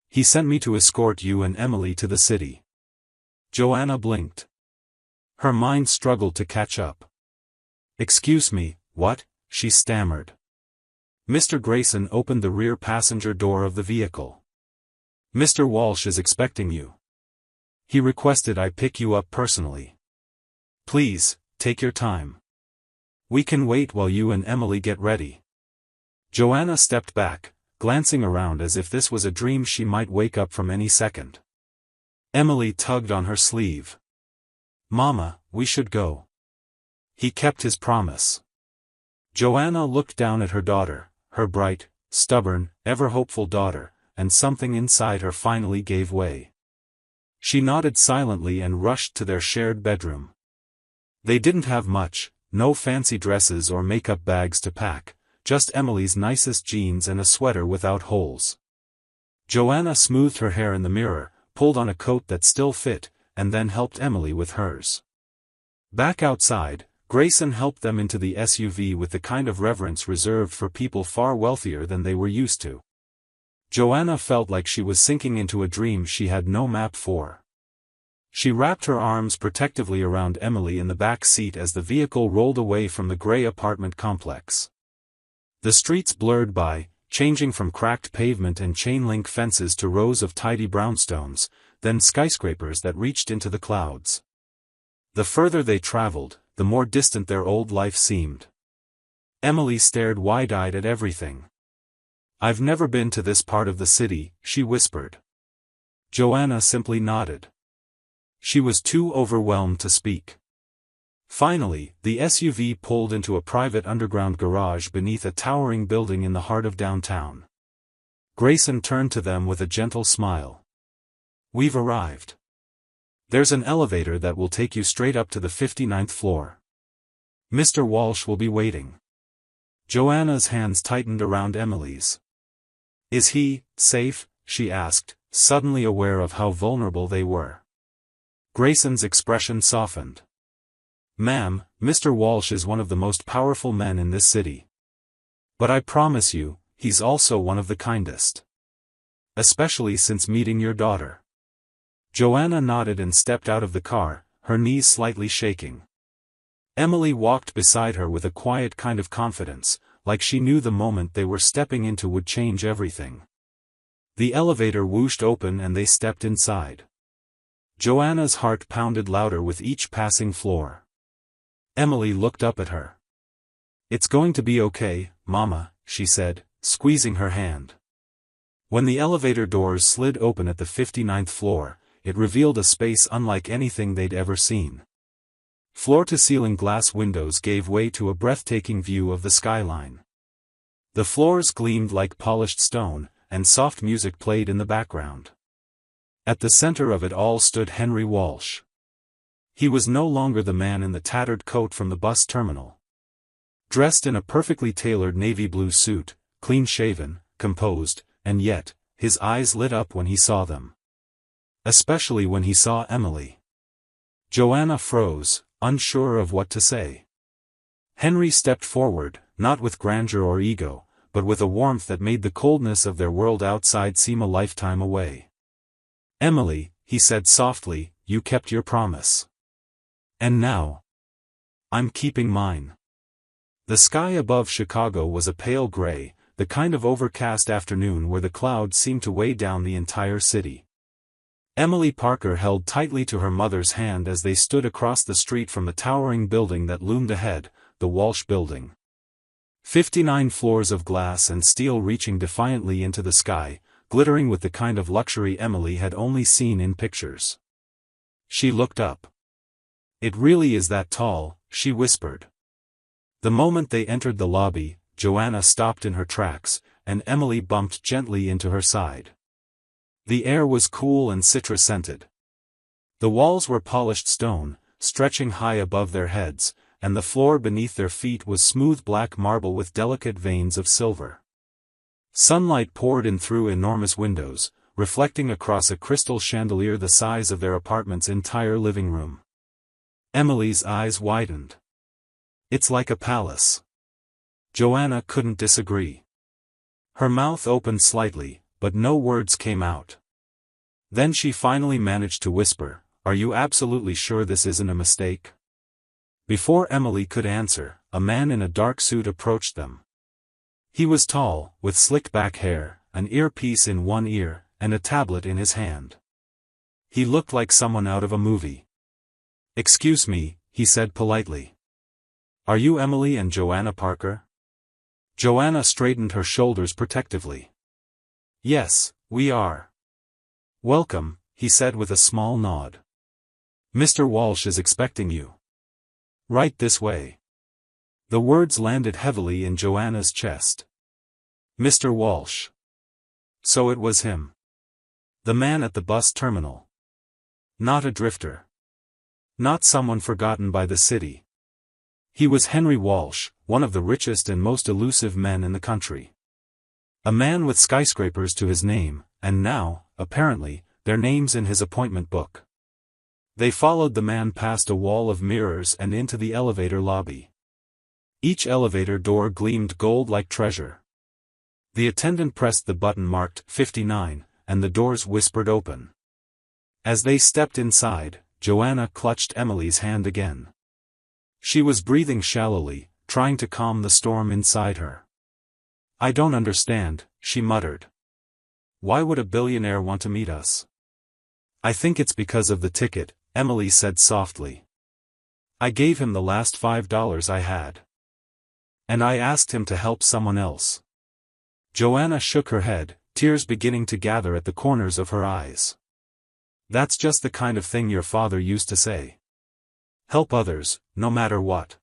S1: He sent me to escort you and Emily to the city." Joanna blinked. Her mind struggled to catch up. "Excuse me, what?" she stammered. Mr. Grayson opened the rear passenger door of the vehicle. "Mr. Walsh is expecting you. He requested I pick you up personally. Please, take your time. We can wait while you and Emily get ready." Joanna stepped back, glancing around as if this was a dream she might wake up from any second. Emily tugged on her sleeve. "Mama, we should go." He kept his promise. Joanna looked down at her daughter, her bright, stubborn, ever-hopeful daughter, and something inside her finally gave way. She nodded silently and rushed to their shared bedroom. They didn't have much, no fancy dresses or makeup bags to pack, just Emily's nicest jeans and a sweater without holes. Joanna smoothed her hair in the mirror, pulled on a coat that still fit, and then helped Emily with hers. Back outside, Grayson helped them into the SUV with the kind of reverence reserved for people far wealthier than they were used to. Joanna felt like she was sinking into a dream she had no map for. She wrapped her arms protectively around Emily in the back seat as the vehicle rolled away from the gray apartment complex. The streets blurred by, changing from cracked pavement and chain-link fences to rows of tidy brownstones, then skyscrapers that reached into the clouds. The further they traveled, the more distant their old life seemed. Emily stared wide-eyed at everything. "I've never been to this part of the city," she whispered. Joanna simply nodded. She was too overwhelmed to speak. Finally, the SUV pulled into a private underground garage beneath a towering building in the heart of downtown. Grayson turned to them with a gentle smile. "We've arrived. There's an elevator that will take you straight up to the 59th floor. Mr. Walsh will be waiting." Joanna's hands tightened around Emily's. "Is he safe?" she asked, suddenly aware of how vulnerable they were. Grayson's expression softened. "Ma'am, Mr. Walsh is one of the most powerful men in this city. But I promise you, he's also one of the kindest. Especially since meeting your daughter." Joanna nodded and stepped out of the car, her knees slightly shaking. Emily walked beside her with a quiet kind of confidence, like she knew the moment they were stepping into would change everything. The elevator whooshed open and they stepped inside. Joanna's heart pounded louder with each passing floor. Emily looked up at her. "It's going to be okay, Mama," she said, squeezing her hand. When the elevator doors slid open at the 59th floor, it revealed a space unlike anything they'd ever seen. Floor-to-ceiling glass windows gave way to a breathtaking view of the skyline. The floors gleamed like polished stone, and soft music played in the background. At the center of it all stood Henry Walsh. He was no longer the man in the tattered coat from the bus terminal. Dressed in a perfectly tailored navy blue suit, clean-shaven, composed, and yet, his eyes lit up when he saw them. Especially when he saw Emily. Joanna froze, unsure of what to say. Henry stepped forward, not with grandeur or ego, but with a warmth that made the coldness of their world outside seem a lifetime away. "Emily," he said softly, "you kept your promise. And now, I'm keeping mine." The sky above Chicago was a pale gray, the kind of overcast afternoon where the clouds seemed to weigh down the entire city. Emily Parker held tightly to her mother's hand as they stood across the street from the towering building that loomed ahead, the Walsh Building. 59 floors of glass and steel reaching defiantly into the sky, glittering with the kind of luxury Emily had only seen in pictures. She looked up. "It really is that tall," she whispered. The moment they entered the lobby, Joanna stopped in her tracks, and Emily bumped gently into her side. The air was cool and citrus-scented. The walls were polished stone, stretching high above their heads, and the floor beneath their feet was smooth black marble with delicate veins of silver. Sunlight poured in through enormous windows, reflecting across a crystal chandelier the size of their apartment's entire living room. Emily's eyes widened. "It's like a palace." Joanna couldn't disagree. Her mouth opened slightly, but no words came out. Then she finally managed to whisper, "Are you absolutely sure this isn't a mistake?" Before Emily could answer, a man in a dark suit approached them. He was tall, with slick-back hair, an earpiece in one ear, and a tablet in his hand. He looked like someone out of a movie. "Excuse me," he said politely. "Are you Emily and Joanna Parker?" Joanna straightened her shoulders protectively. "Yes, we are." "Welcome," he said with a small nod. "Mr. Walsh is expecting you. Right this way." The words landed heavily in Joanna's chest. Mr. Walsh. So it was him. The man at the bus terminal. Not a drifter. Not someone forgotten by the city. He was Henry Walsh, one of the richest and most elusive men in the country. A man with skyscrapers to his name, and now, apparently, their names in his appointment book. They followed the man past a wall of mirrors and into the elevator lobby. Each elevator door gleamed gold like treasure. The attendant pressed the button marked 59, and the doors whispered open. As they stepped inside, Joanna clutched Emily's hand again. She was breathing shallowly, trying to calm the storm inside her. "I don't understand," she muttered. "Why would a billionaire want to meet us?" "I think it's because of the ticket," Emily said softly. "I gave him the last $5 I had. And I asked him to help someone else." Joanna shook her head, tears beginning to gather at the corners of her eyes. "That's just the kind of thing your father used to say. Help others, no matter what."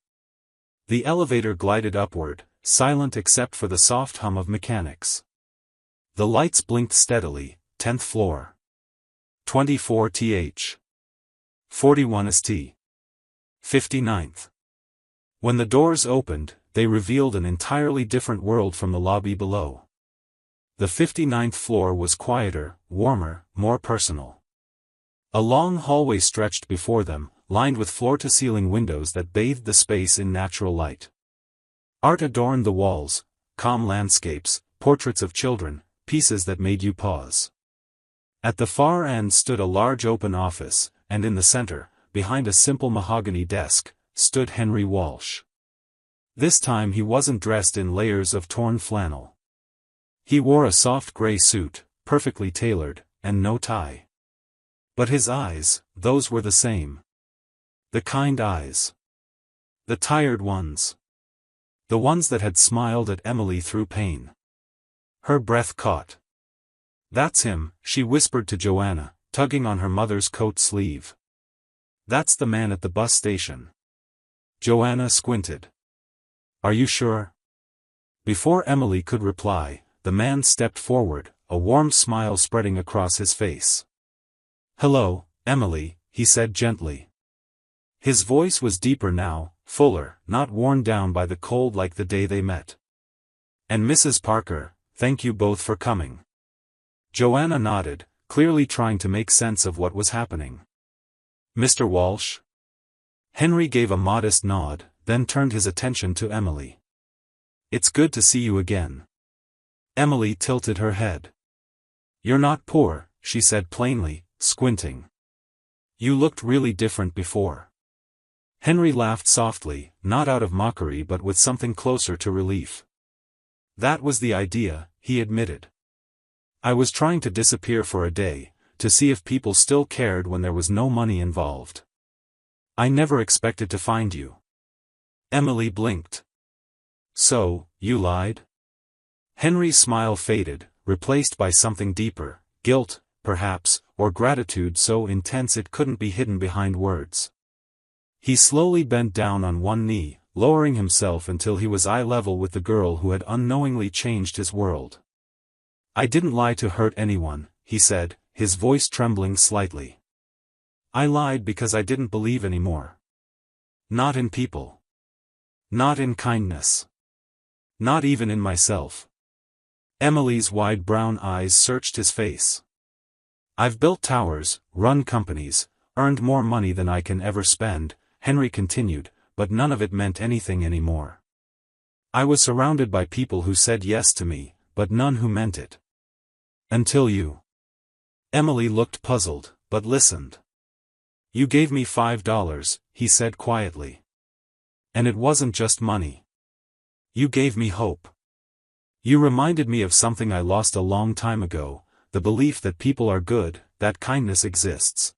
S1: The elevator glided upward, silent except for the soft hum of mechanics. The lights blinked steadily. 10th floor. 24th. 41st. 59th. When the doors opened, they revealed an entirely different world from the lobby below. The 59th floor was quieter, warmer, more personal. A long hallway stretched before them, lined with floor-to-ceiling windows that bathed the space in natural light. Art adorned the walls, calm landscapes, portraits of children, pieces that made you pause. At the far end stood a large open office, and in the center, behind a simple mahogany desk, stood Henry Walsh. This time he wasn't dressed in layers of torn flannel. He wore a soft gray suit, perfectly tailored, and no tie. But his eyes, those were the same. The kind eyes. The tired ones. The ones that had smiled at Emily through pain. Her breath caught. "That's him," she whispered to Joanna, tugging on her mother's coat sleeve. "That's the man at the bus station." Joanna squinted. "Are you sure?" Before Emily could reply, the man stepped forward, a warm smile spreading across his face. "Hello, Emily," he said gently. His voice was deeper now, fuller, not worn down by the cold like the day they met. "And Mrs. Parker, thank you both for coming." Joanna nodded, clearly trying to make sense of what was happening. "Mr. Walsh?" Henry gave a modest nod, then turned his attention to Emily. "It's good to see you again." Emily tilted her head. "You're not poor," she said plainly, squinting. "You looked really different before." Henry laughed softly, not out of mockery but with something closer to relief. "That was the idea," he admitted. "I was trying to disappear for a day, to see if people still cared when there was no money involved. I never expected to find you." Emily blinked. "So, you lied?" Henry's smile faded, replaced by something deeper, guilt, perhaps, or gratitude so intense it couldn't be hidden behind words. He slowly bent down on one knee, lowering himself until he was eye level with the girl who had unknowingly changed his world. "I didn't lie to hurt anyone," he said, his voice trembling slightly. "I lied because I didn't believe anymore. Not in people. Not in kindness. Not even in myself." Emily's wide brown eyes searched his face. "I've built towers, run companies, earned more money than I can ever spend," Henry continued, "but none of it meant anything anymore. I was surrounded by people who said yes to me, but none who meant it. Until you." Emily looked puzzled, but listened. "You gave me $5, he said quietly. "And it wasn't just money. You gave me hope. You reminded me of something I lost a long time ago, the belief that people are good, that kindness exists.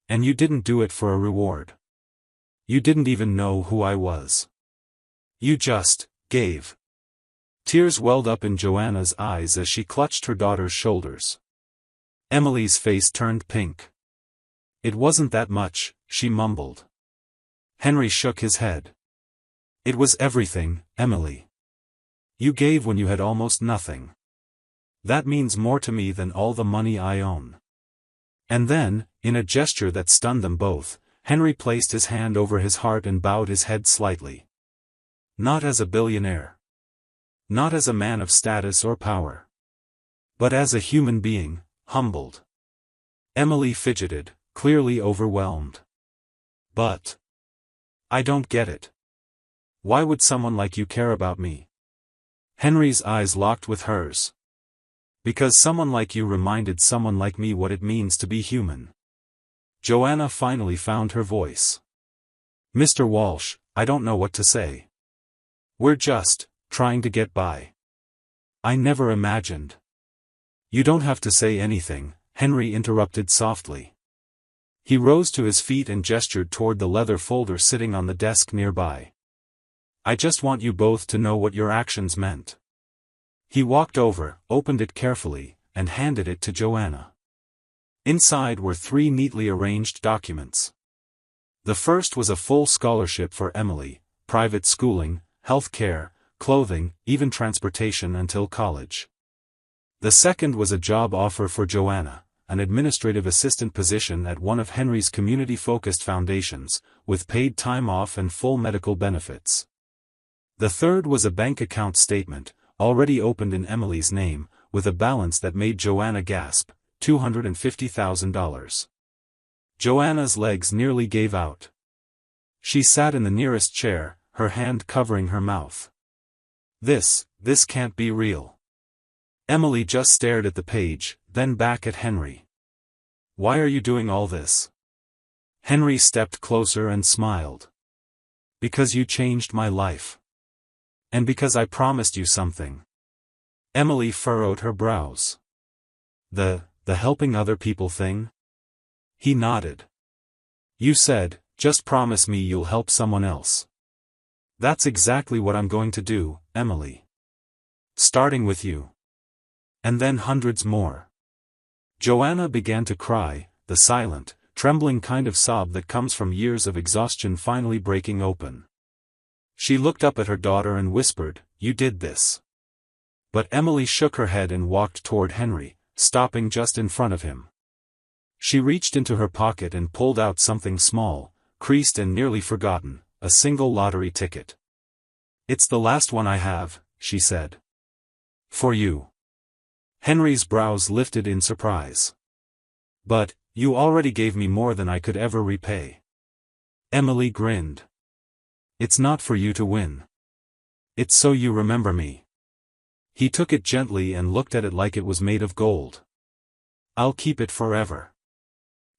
S1: And you didn't do it for a reward. You didn't even know who I was. You just gave." Tears welled up in Joanna's eyes as she clutched her daughter's shoulders. Emily's face turned pink. "It wasn't that much," she mumbled. Henry shook his head. "It was everything, Emily. You gave when you had almost nothing. That means more to me than all the money I own." And then, in a gesture that stunned them both, Henry placed his hand over his heart and bowed his head slightly. "Not as a billionaire. Not as a man of status or power. But as a human being, humbled." Emily fidgeted, clearly overwhelmed. "But I don't get it. Why would someone like you care about me?" Henry's eyes locked with hers. "Because someone like you reminded someone like me what it means to be human." Joanna finally found her voice. "Mr. Walsh, I don't know what to say. We're just trying to get by. I never imagined." "You don't have to say anything," Henry interrupted softly. He rose to his feet and gestured toward the leather folder sitting on the desk nearby. "I just want you both to know what your actions meant." He walked over, opened it carefully, and handed it to Joanna. Inside were 3 neatly arranged documents. The first was a full scholarship for Emily, private schooling, health care, clothing, even transportation until college. The second was a job offer for Joanna, an administrative assistant position at one of Henry's community-focused foundations, with paid time off and full medical benefits. The third was a bank account statement, already opened in Emily's name, with a balance that made Joanna gasp, $250,000. Joanna's legs nearly gave out. She sat in the nearest chair, her hand covering her mouth. This can't be real." Emily just stared at the page, then back at Henry. "Why are you doing all this?" Henry stepped closer and smiled. "Because you changed my life. And because I promised you something." Emily furrowed her brows. The helping other people thing?" He nodded. "You said, just promise me you'll help someone else." "That's exactly what I'm going to do, Emily. Starting with you. And then hundreds more." Joanna began to cry, the silent, trembling kind of sob that comes from years of exhaustion finally breaking open. She looked up at her daughter and whispered, "You did this." But Emily shook her head and walked toward Henry, stopping just in front of him. She reached into her pocket and pulled out something small, creased and nearly forgotten, a single lottery ticket. "It's the last one I have," she said. "For you." Henry's brows lifted in surprise. "But, you already gave me more than I could ever repay." Emily grinned. "It's not for you to win. It's so you remember me." He took it gently and looked at it like it was made of gold. "I'll keep it forever."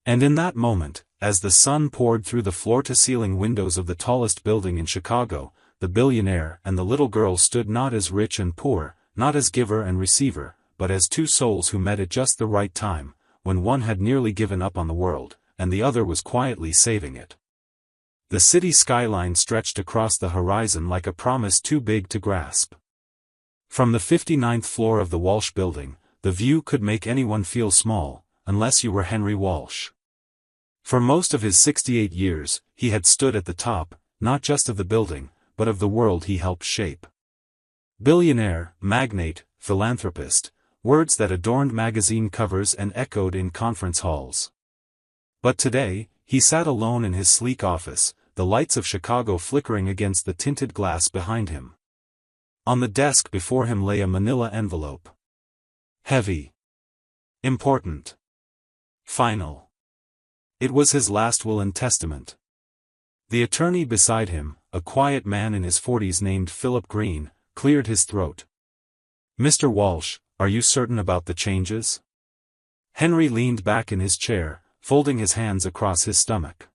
S1: And in that moment, as the sun poured through the floor-to-ceiling windows of the tallest building in Chicago, the billionaire and the little girl stood not as rich and poor, not as giver and receiver, but as 2 souls who met at just the right time, when one had nearly given up on the world, and the other was quietly saving it. The city skyline stretched across the horizon like a promise too big to grasp. From the 59th floor of the Walsh building, the view could make anyone feel small, unless you were Henry Walsh. For most of his 68 years, he had stood at the top, not just of the building, but of the world he helped shape. Billionaire, magnate, philanthropist, words that adorned magazine covers and echoed in conference halls. But today, he sat alone in his sleek office, the lights of Chicago flickering against the tinted glass behind him. On the desk before him lay a manila envelope. Heavy. Important. Final. It was his last will and testament. The attorney beside him, a quiet man in his 40s named Philip Green, cleared his throat. "Mr. Walsh, are you certain about the changes?" Henry leaned back in his chair, folding his hands across his stomach.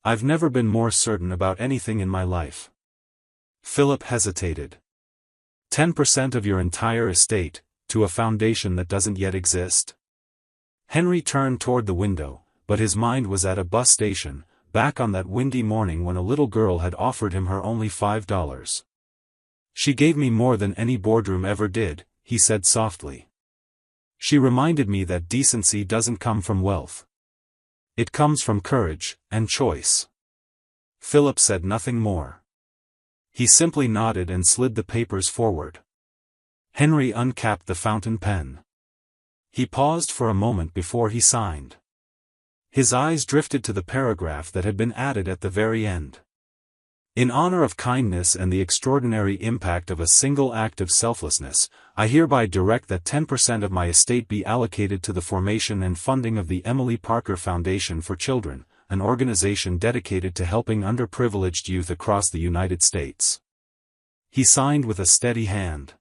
S1: "I've never been more certain about anything in my life." Philip hesitated. 10% of your entire estate, to a foundation that doesn't yet exist? Henry turned toward the window, but his mind was at a bus station, back on that windy morning when a little girl had offered him her only $5. "She gave me more than any boardroom ever did," he said softly. "She reminded me that decency doesn't come from wealth. It comes from courage, and choice." Philip said nothing more. He simply nodded and slid the papers forward. Henry uncapped the fountain pen. He paused for a moment before he signed. His eyes drifted to the paragraph that had been added at the very end. "In honor of kindness and the extraordinary impact of a single act of selflessness, I hereby direct that 10% of my estate be allocated to the formation and funding of the Emily Parker Foundation for Children, an organization dedicated to helping underprivileged youth across the United States." He signed with a steady hand.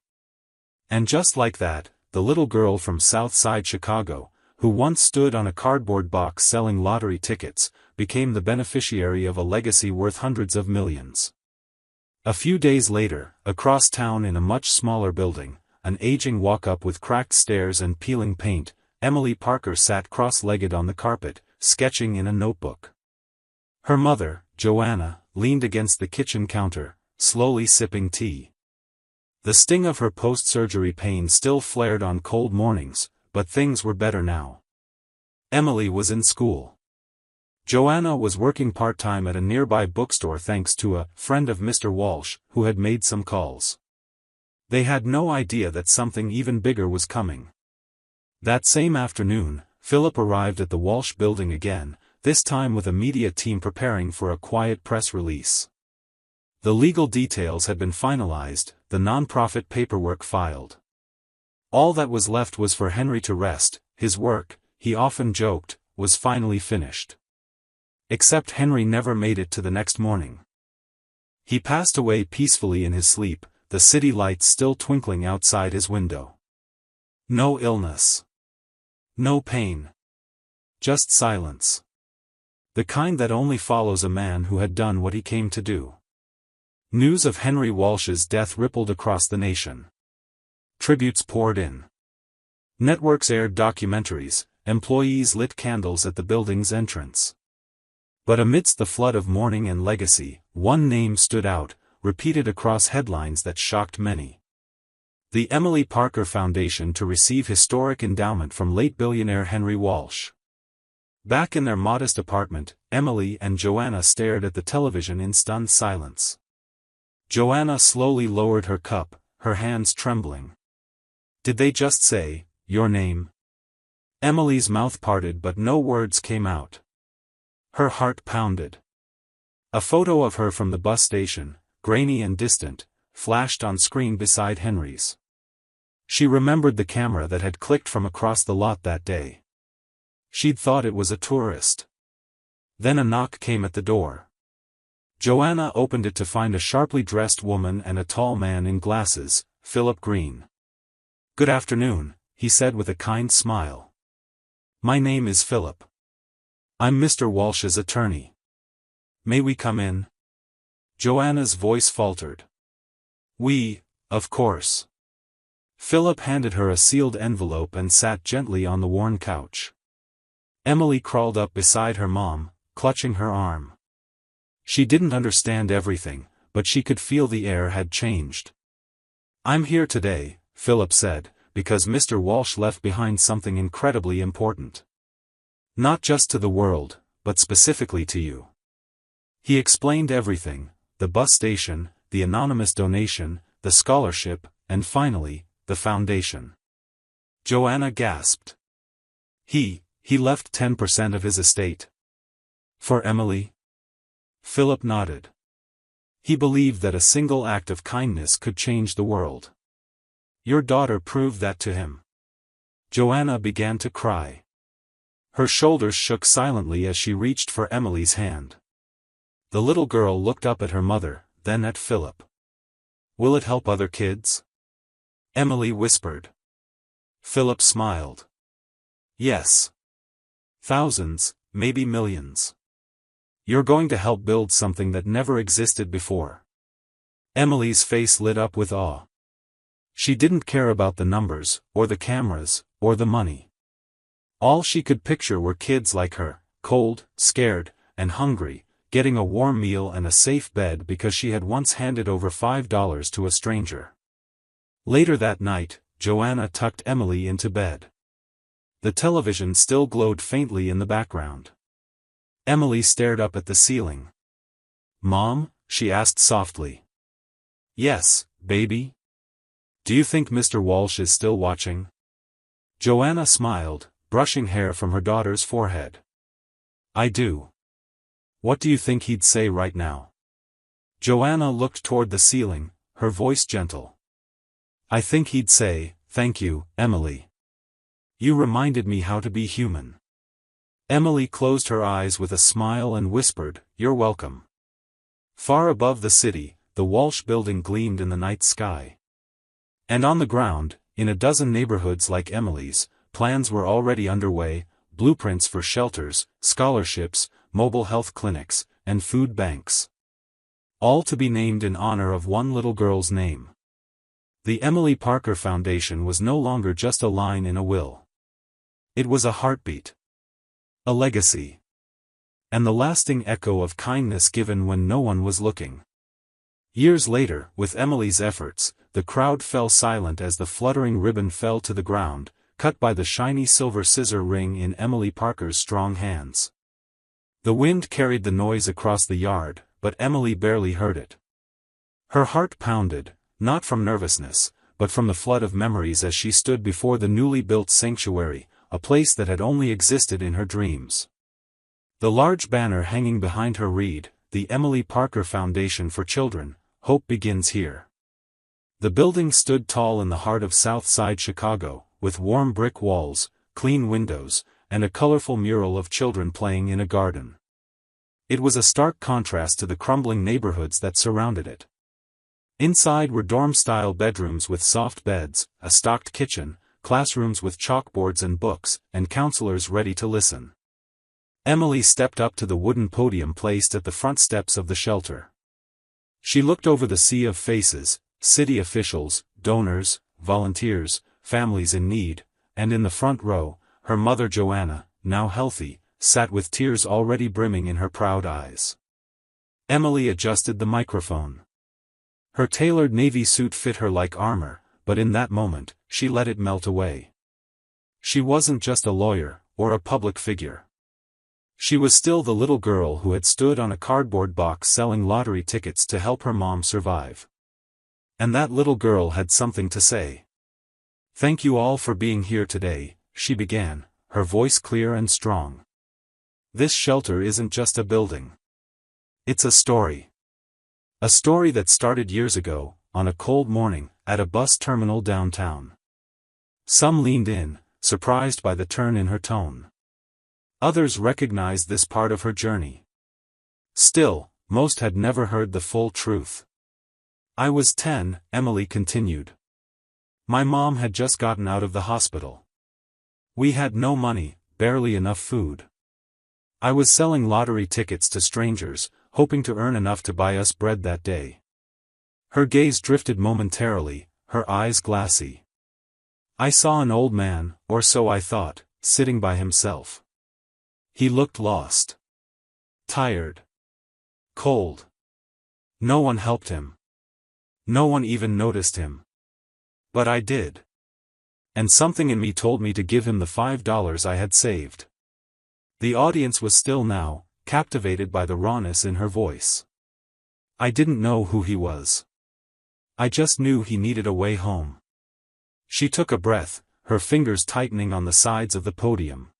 S1: And just like that, the little girl from South Side Chicago, who once stood on a cardboard box selling lottery tickets, became the beneficiary of a legacy worth hundreds of millions. A few days later, across town in a much smaller building, an aging walk-up with cracked stairs and peeling paint, Emily Parker sat cross-legged on the carpet, sketching in a notebook. Her mother, Joanna, leaned against the kitchen counter, slowly sipping tea. The sting of her post-surgery pain still flared on cold mornings, but things were better now. Emily was in school. Joanna was working part-time at a nearby bookstore thanks to a friend of Mr. Walsh, who had made some calls. They had no idea that something even bigger was coming. That same afternoon, Philip arrived at the Walsh building again, this time with a media team preparing for a quiet press release. The legal details had been finalized, the nonprofit paperwork filed. All that was left was for Henry to rest. His work, he often joked, was finally finished. Except Henry never made it to the next morning. He passed away peacefully in his sleep, the city lights still twinkling outside his window. No illness. No pain. Just silence. The kind that only follows a man who had done what he came to do. News of Henry Walsh's death rippled across the nation. Tributes poured in. Networks aired documentaries, employees lit candles at the building's entrance. But amidst the flood of mourning and legacy, one name stood out, repeated across headlines that shocked many. The Emily Parker Foundation to receive historic endowment from late billionaire Henry Walsh. Back in their modest apartment, Emily and Joanna stared at the television in stunned silence. Joanna slowly lowered her cup, her hands trembling. "Did they just say, your name?" Emily's mouth parted but no words came out. Her heart pounded. A photo of her from the bus station, grainy and distant, flashed on screen beside Henry's. She remembered the camera that had clicked from across the lot that day. She'd thought it was a tourist. Then a knock came at the door. Joanna opened it to find a sharply dressed woman and a tall man in glasses, Philip Green. "Good afternoon," he said with a kind smile. "My name is Philip. I'm Mr. Walsh's attorney. May we come in?" Joanna's voice faltered. Of course." Philip handed her a sealed envelope and sat gently on the worn couch. Emily crawled up beside her mom, clutching her arm. She didn't understand everything, but she could feel the air had changed. "I'm here today," Philip said, "because Mr. Walsh left behind something incredibly important. Not just to the world, but specifically to you." He explained everything: the bus station, the anonymous donation, the scholarship, and finally, the foundation. Joanna gasped. He left 10% of his estate. For Emily? Philip nodded. He believed that a single act of kindness could change the world. Your daughter proved that to him. Joanna began to cry. Her shoulders shook silently as she reached for Emily's hand. The little girl looked up at her mother, then at Philip. "Will it help other kids?" Emily whispered. Philip smiled. "Yes. Thousands, maybe millions. You're going to help build something that never existed before." Emily's face lit up with awe. She didn't care about the numbers, or the cameras, or the money. All she could picture were kids like her, cold, scared, and hungry, getting a warm meal and a safe bed because she had once handed over $5 to a stranger. Later that night, Joanna tucked Emily into bed. The television still glowed faintly in the background. Emily stared up at the ceiling. "Mom?" she asked softly. "Yes, baby? Do you think Mr. Walsh is still watching?" Joanna smiled, brushing hair from her daughter's forehead. "I do. What do you think he'd say right now?" Joanna looked toward the ceiling, her voice gentle. "I think he'd say, 'Thank you, Emily. You reminded me how to be human.'" Emily closed her eyes with a smile and whispered, "You're welcome." Far above the city, the Walsh building gleamed in the night sky. And on the ground, in a dozen neighborhoods like Emily's, plans were already underway: blueprints for shelters, scholarships, mobile health clinics, and food banks. All to be named in honor of one little girl's name. The Emily Parker Foundation was no longer just a line in a will. It was a heartbeat. A legacy. And the lasting echo of kindness given when no one was looking. Years later, with Emily's efforts, the crowd fell silent as the fluttering ribbon fell to the ground, cut by the shiny silver scissor ring in Emily Parker's strong hands. The wind carried the noise across the yard, but Emily barely heard it. Her heart pounded, not from nervousness, but from the flood of memories as she stood before the newly built sanctuary, a place that had only existed in her dreams. The large banner hanging behind her read, "The Emily Parker Foundation for Children, Hope Begins Here." The building stood tall in the heart of South Side Chicago, with warm brick walls, clean windows, and a colorful mural of children playing in a garden. It was a stark contrast to the crumbling neighborhoods that surrounded it. Inside were dorm-style bedrooms with soft beds, a stocked kitchen, classrooms with chalkboards and books, and counselors ready to listen. Emily stepped up to the wooden podium placed at the front steps of the shelter. She looked over the sea of faces: city officials, donors, volunteers, families in need, and in the front row, her mother Joanna, now healthy, sat with tears already brimming in her proud eyes. Emily adjusted the microphone. Her tailored navy suit fit her like armor, but in that moment, she let it melt away. She wasn't just a lawyer, or a public figure. She was still the little girl who had stood on a cardboard box selling lottery tickets to help her mom survive. And that little girl had something to say. "Thank you all for being here today," she began, her voice clear and strong. "This shelter isn't just a building. It's a story. A story that started years ago, on a cold morning, at a bus terminal downtown." Some leaned in, surprised by the turn in her tone. Others recognized this part of her journey. Still, most had never heard the full truth. "I was 10, Emily continued. My mom had just gotten out of the hospital. We had no money, barely enough food. I was selling lottery tickets to strangers, hoping to earn enough to buy us bread that day." Her gaze drifted momentarily, her eyes glassy. "I saw an old man, or so I thought, sitting by himself. He looked lost. Tired. Cold. No one helped him. No one even noticed him. But I did. And something in me told me to give him the $5 I had saved. The audience was still now, captivated by the rawness in her voice. I didn't know who he was. I just knew he needed a way home. She took a breath, her fingers tightening on the sides of the podium.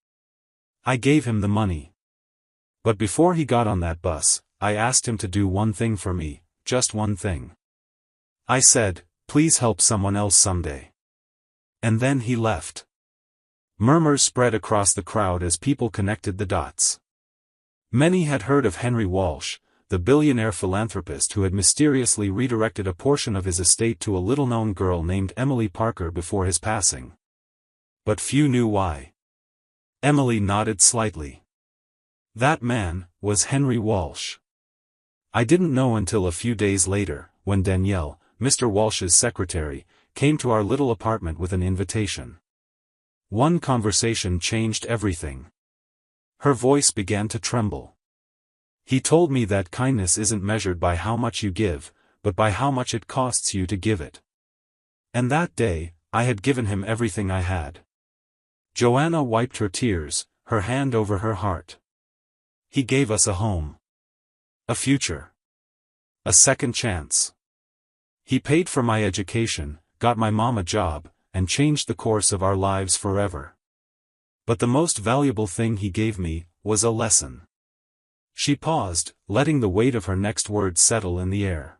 S1: I gave him the money. But before he got on that bus, I asked him to do one thing for me, just one thing. I said, please help someone else someday. And then he left. Murmurs spread across the crowd as people connected the dots. Many had heard of Henry Walsh, the billionaire philanthropist who had mysteriously redirected a portion of his estate to a little-known girl named Emily Parker before his passing. But few knew why. Emily nodded slightly. That man was Henry Walsh. I didn't know until a few days later, when Danielle, Mr. Walsh's secretary, came to our little apartment with an invitation. One conversation changed everything. Her voice began to tremble. He told me that kindness isn't measured by how much you give, but by how much it costs you to give it. And that day, I had given him everything I had. Joanna wiped her tears, her hand over her heart. He gave us a home. A future. A second chance. He paid for my education, got my mom a job, and changed the course of our lives forever. But the most valuable thing he gave me was a lesson. She paused, letting the weight of her next words settle in the air.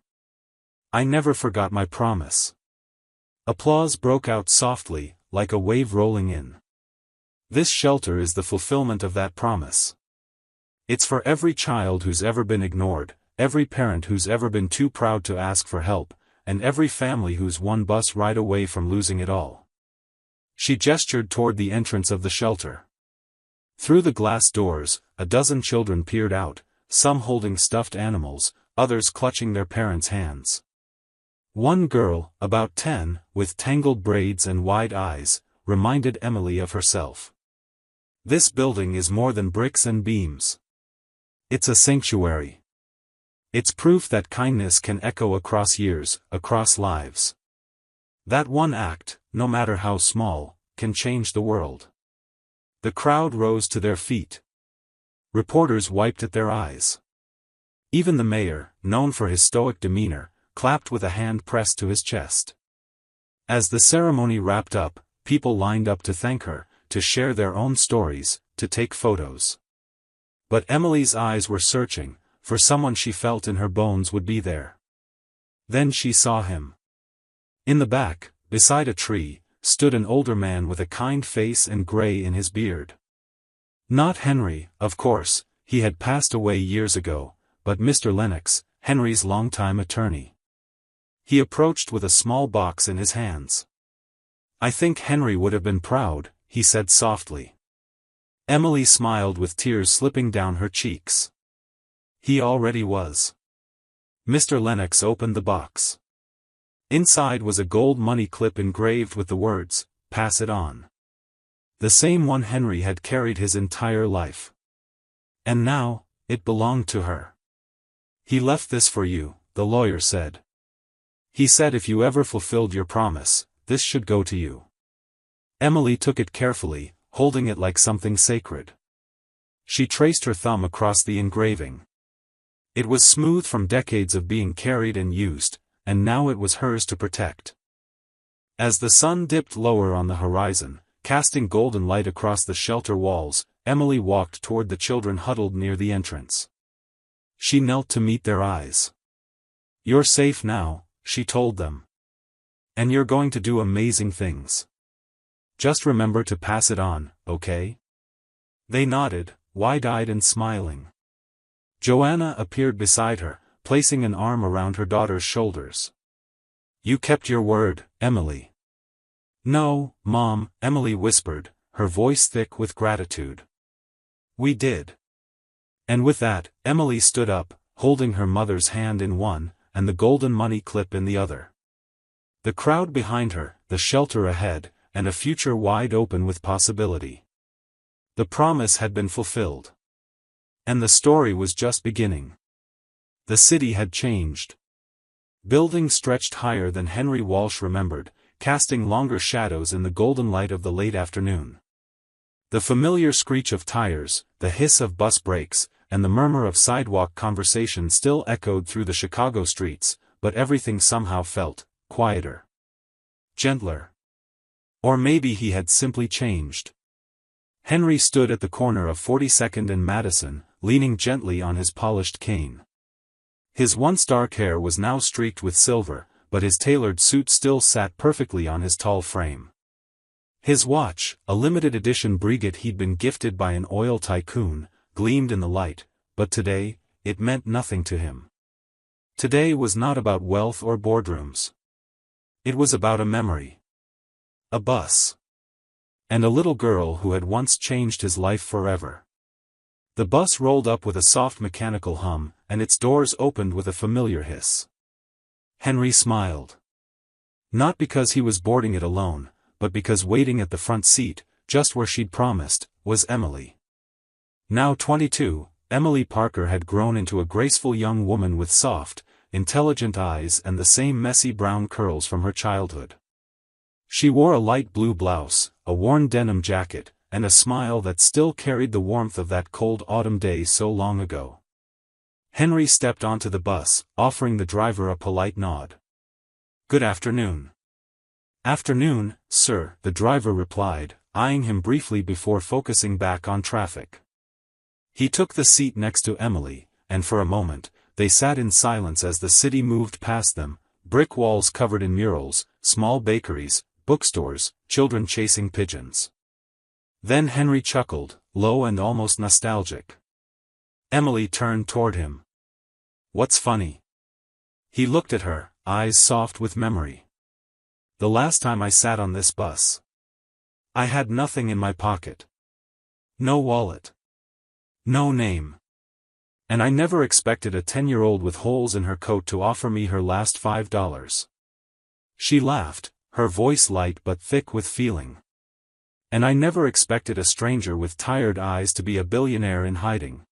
S1: I never forgot my promise. Applause broke out softly, like a wave rolling in. This shelter is the fulfillment of that promise. It's for every child who's ever been ignored, every parent who's ever been too proud to ask for help, and every family who's one bus ride away from losing it all. She gestured toward the entrance of the shelter. Through the glass doors, a dozen children peered out, some holding stuffed animals, others clutching their parents' hands. One girl, about 10, with tangled braids and wide eyes, reminded Emily of herself. This building is more than bricks and beams. It's a sanctuary. It's proof that kindness can echo across years, across lives. That one act, no matter how small, can change the world. The crowd rose to their feet. Reporters wiped at their eyes. Even the mayor, known for his stoic demeanor, clapped with a hand pressed to his chest. As the ceremony wrapped up, people lined up to thank her, to share their own stories, to take photos. But Emily's eyes were searching, for someone she felt in her bones would be there. Then she saw him. In the back, beside a tree, stood an older man with a kind face and gray in his beard. Not Henry, of course, he had passed away years ago, but Mr. Lennox, Henry's longtime attorney. He approached with a small box in his hands. I think Henry would have been proud, he said softly. Emily smiled with tears slipping down her cheeks. He already was. Mr. Lennox opened the box. Inside was a gold money clip engraved with the words, "Pass it on." The same one Henry had carried his entire life. And now, it belonged to her. He left this for you, the lawyer said. He said if you ever fulfilled your promise, this should go to you. Emily took it carefully, holding it like something sacred. She traced her thumb across the engraving. It was smooth from decades of being carried and used, and now it was hers to protect. As the sun dipped lower on the horizon, casting golden light across the shelter walls, Emily walked toward the children huddled near the entrance. She knelt to meet their eyes. You're safe now, she told them. And you're going to do amazing things. Just remember to pass it on, okay? They nodded, wide-eyed and smiling. Joanna appeared beside her, placing an arm around her daughter's shoulders. You kept your word, Emily. No, Mom, Emily whispered, her voice thick with gratitude. We did. And with that, Emily stood up, holding her mother's hand in one, and the golden money clip in the other. The crowd behind her, the shelter ahead, and a future wide open with possibility. The promise had been fulfilled. And the story was just beginning. The city had changed. Buildings stretched higher than Henry Walsh remembered, casting longer shadows in the golden light of the late afternoon. The familiar screech of tires, the hiss of bus brakes, and the murmur of sidewalk conversation still echoed through the Chicago streets, but everything somehow felt quieter, gentler. Or maybe he had simply changed. Henry stood at the corner of 42nd and Madison, leaning gently on his polished cane. His once dark hair was now streaked with silver, but his tailored suit still sat perfectly on his tall frame. His watch, a limited edition Breguet he'd been gifted by an oil tycoon, gleamed in the light, but today, it meant nothing to him. Today was not about wealth or boardrooms. It was about a memory. A bus. And a little girl who had once changed his life forever. The bus rolled up with a soft mechanical hum, and its doors opened with a familiar hiss. Henry smiled. Not because he was boarding it alone, but because waiting at the front seat, just where she'd promised, was Emily. Now 22, Emily Parker had grown into a graceful young woman with soft, intelligent eyes and the same messy brown curls from her childhood. She wore a light blue blouse, a worn denim jacket, and a smile that still carried the warmth of that cold autumn day so long ago. Henry stepped onto the bus, offering the driver a polite nod. "Good afternoon." "Afternoon, sir," the driver replied, eyeing him briefly before focusing back on traffic. He took the seat next to Emily, and for a moment, they sat in silence as the city moved past them, brick walls covered in murals, small bakeries, bookstores, children chasing pigeons. Then Henry chuckled, low and almost nostalgic. Emily turned toward him. "What's funny?" He looked at her, eyes soft with memory. "The last time I sat on this bus, I had nothing in my pocket. No wallet. No name. And I never expected a 10-year-old with holes in her coat to offer me her last $5. She laughed, her voice light but thick with feeling. "And I never expected a stranger with tired eyes to be a billionaire in hiding."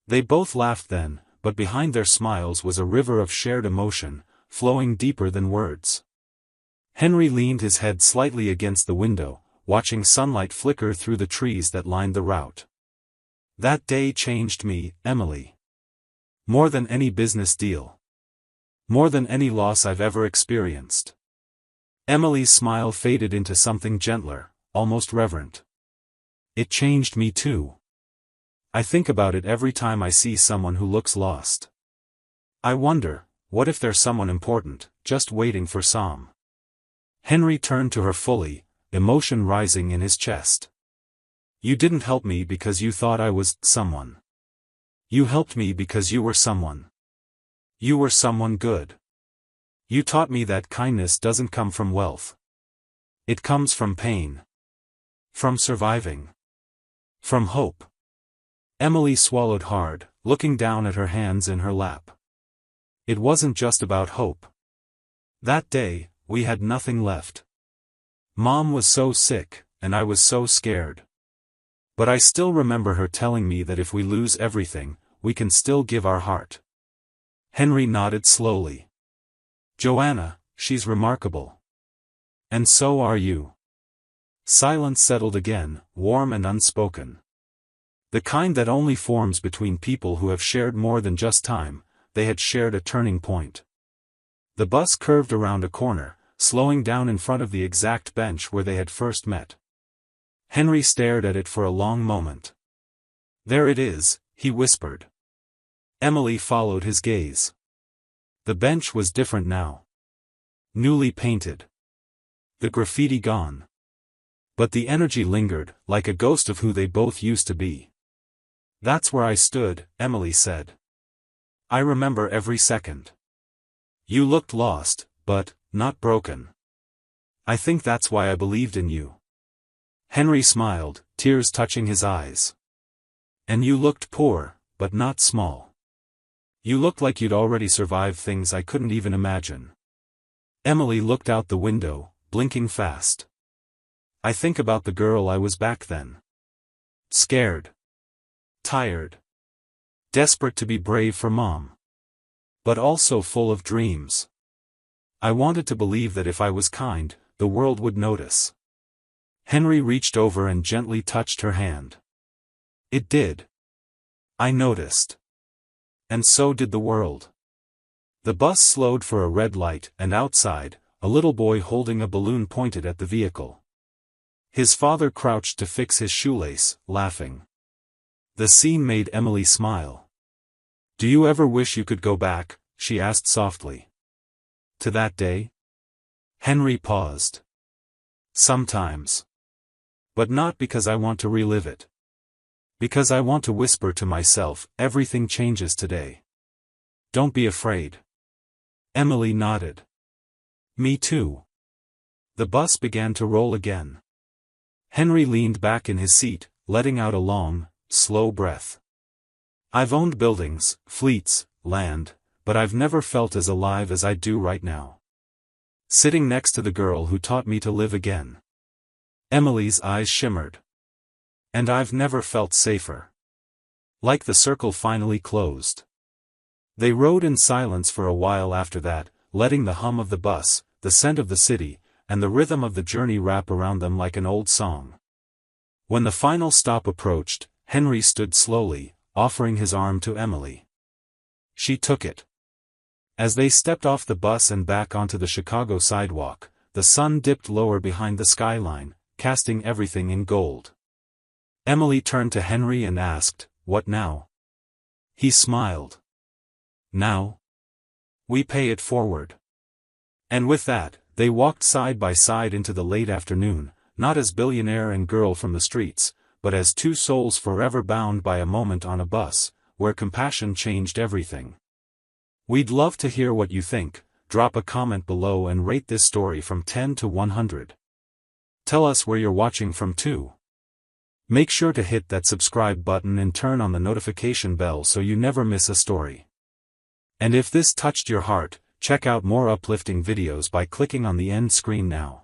S1: They both laughed then, but behind their smiles was a river of shared emotion, flowing deeper than words. Henry leaned his head slightly against the window, watching sunlight flicker through the trees that lined the route. "That day changed me, Emily. More than any business deal. More than any loss I've ever experienced." Emily's smile faded into something gentler, almost reverent. "It changed me too. I think about it every time I see someone who looks lost. I wonder, what if there's someone important, just waiting for some." Henry turned to her fully, emotion rising in his chest. "You didn't help me because you thought I was someone. You helped me because you were someone. You were someone good. You taught me that kindness doesn't come from wealth. It comes from pain. From surviving. From hope." Emily swallowed hard, looking down at her hands in her lap. "It wasn't just about hope. That day, we had nothing left. Mom was so sick, and I was so scared. But I still remember her telling me that if we lose everything, we can still give our heart." Henry nodded slowly. "Joanna, she's remarkable. And so are you." Silence settled again, warm and unspoken. The kind that only forms between people who have shared more than just time. They had shared a turning point. The bus curved around a corner, slowing down in front of the exact bench where they had first met. Henry stared at it for a long moment. "There it is," he whispered. Emily followed his gaze. The bench was different now. Newly painted. The graffiti gone. But the energy lingered, like a ghost of who they both used to be. "That's where I stood," Emily said. "I remember every second. You looked lost, but not broken. I think that's why I believed in you." Henry smiled, tears touching his eyes. "And you looked poor, but not small. You looked like you'd already survived things I couldn't even imagine." Emily looked out the window, blinking fast. "I think about the girl I was back then. Scared. Tired. Desperate to be brave for Mom. But also full of dreams. I wanted to believe that if I was kind, the world would notice. Henry reached over and gently touched her hand. It did. I noticed. And so did the world. The bus slowed for a red light, and outside, a little boy holding a balloon pointed at the vehicle. His father crouched to fix his shoelace, laughing. The scene made Emily smile. "Do you ever wish you could go back?" she asked softly. "To that day?" Henry paused. "Sometimes. But not because I want to relive it. Because I want to whisper to myself, everything changes today. Don't be afraid." Emily nodded. "Me too." The bus began to roll again. Henry leaned back in his seat, letting out a long, slow breath. "I've owned buildings, fleets, land, but I've never felt as alive as I do right now. Sitting next to the girl who taught me to live again." Emily's eyes shimmered. "And I've never felt safer." Like the circle finally closed. They rode in silence for a while after that, letting the hum of the bus, the scent of the city, and the rhythm of the journey wrap around them like an old song. When the final stop approached, Henry stood slowly, offering his arm to Emily. She took it. As they stepped off the bus and back onto the Chicago sidewalk, the sun dipped lower behind the skyline, casting everything in gold. Emily turned to Henry and asked, "What now?" He smiled. "Now? We pay it forward." And with that, they walked side by side into the late afternoon, not as billionaire and girl from the streets, but as two souls forever bound by a moment on a bus, where compassion changed everything. We'd love to hear what you think. Drop a comment below and rate this story from 10 to 100. Tell us where you're watching from too. Make sure to hit that subscribe button and turn on the notification bell so you never miss a story. And if this touched your heart, check out more uplifting videos by clicking on the end screen now.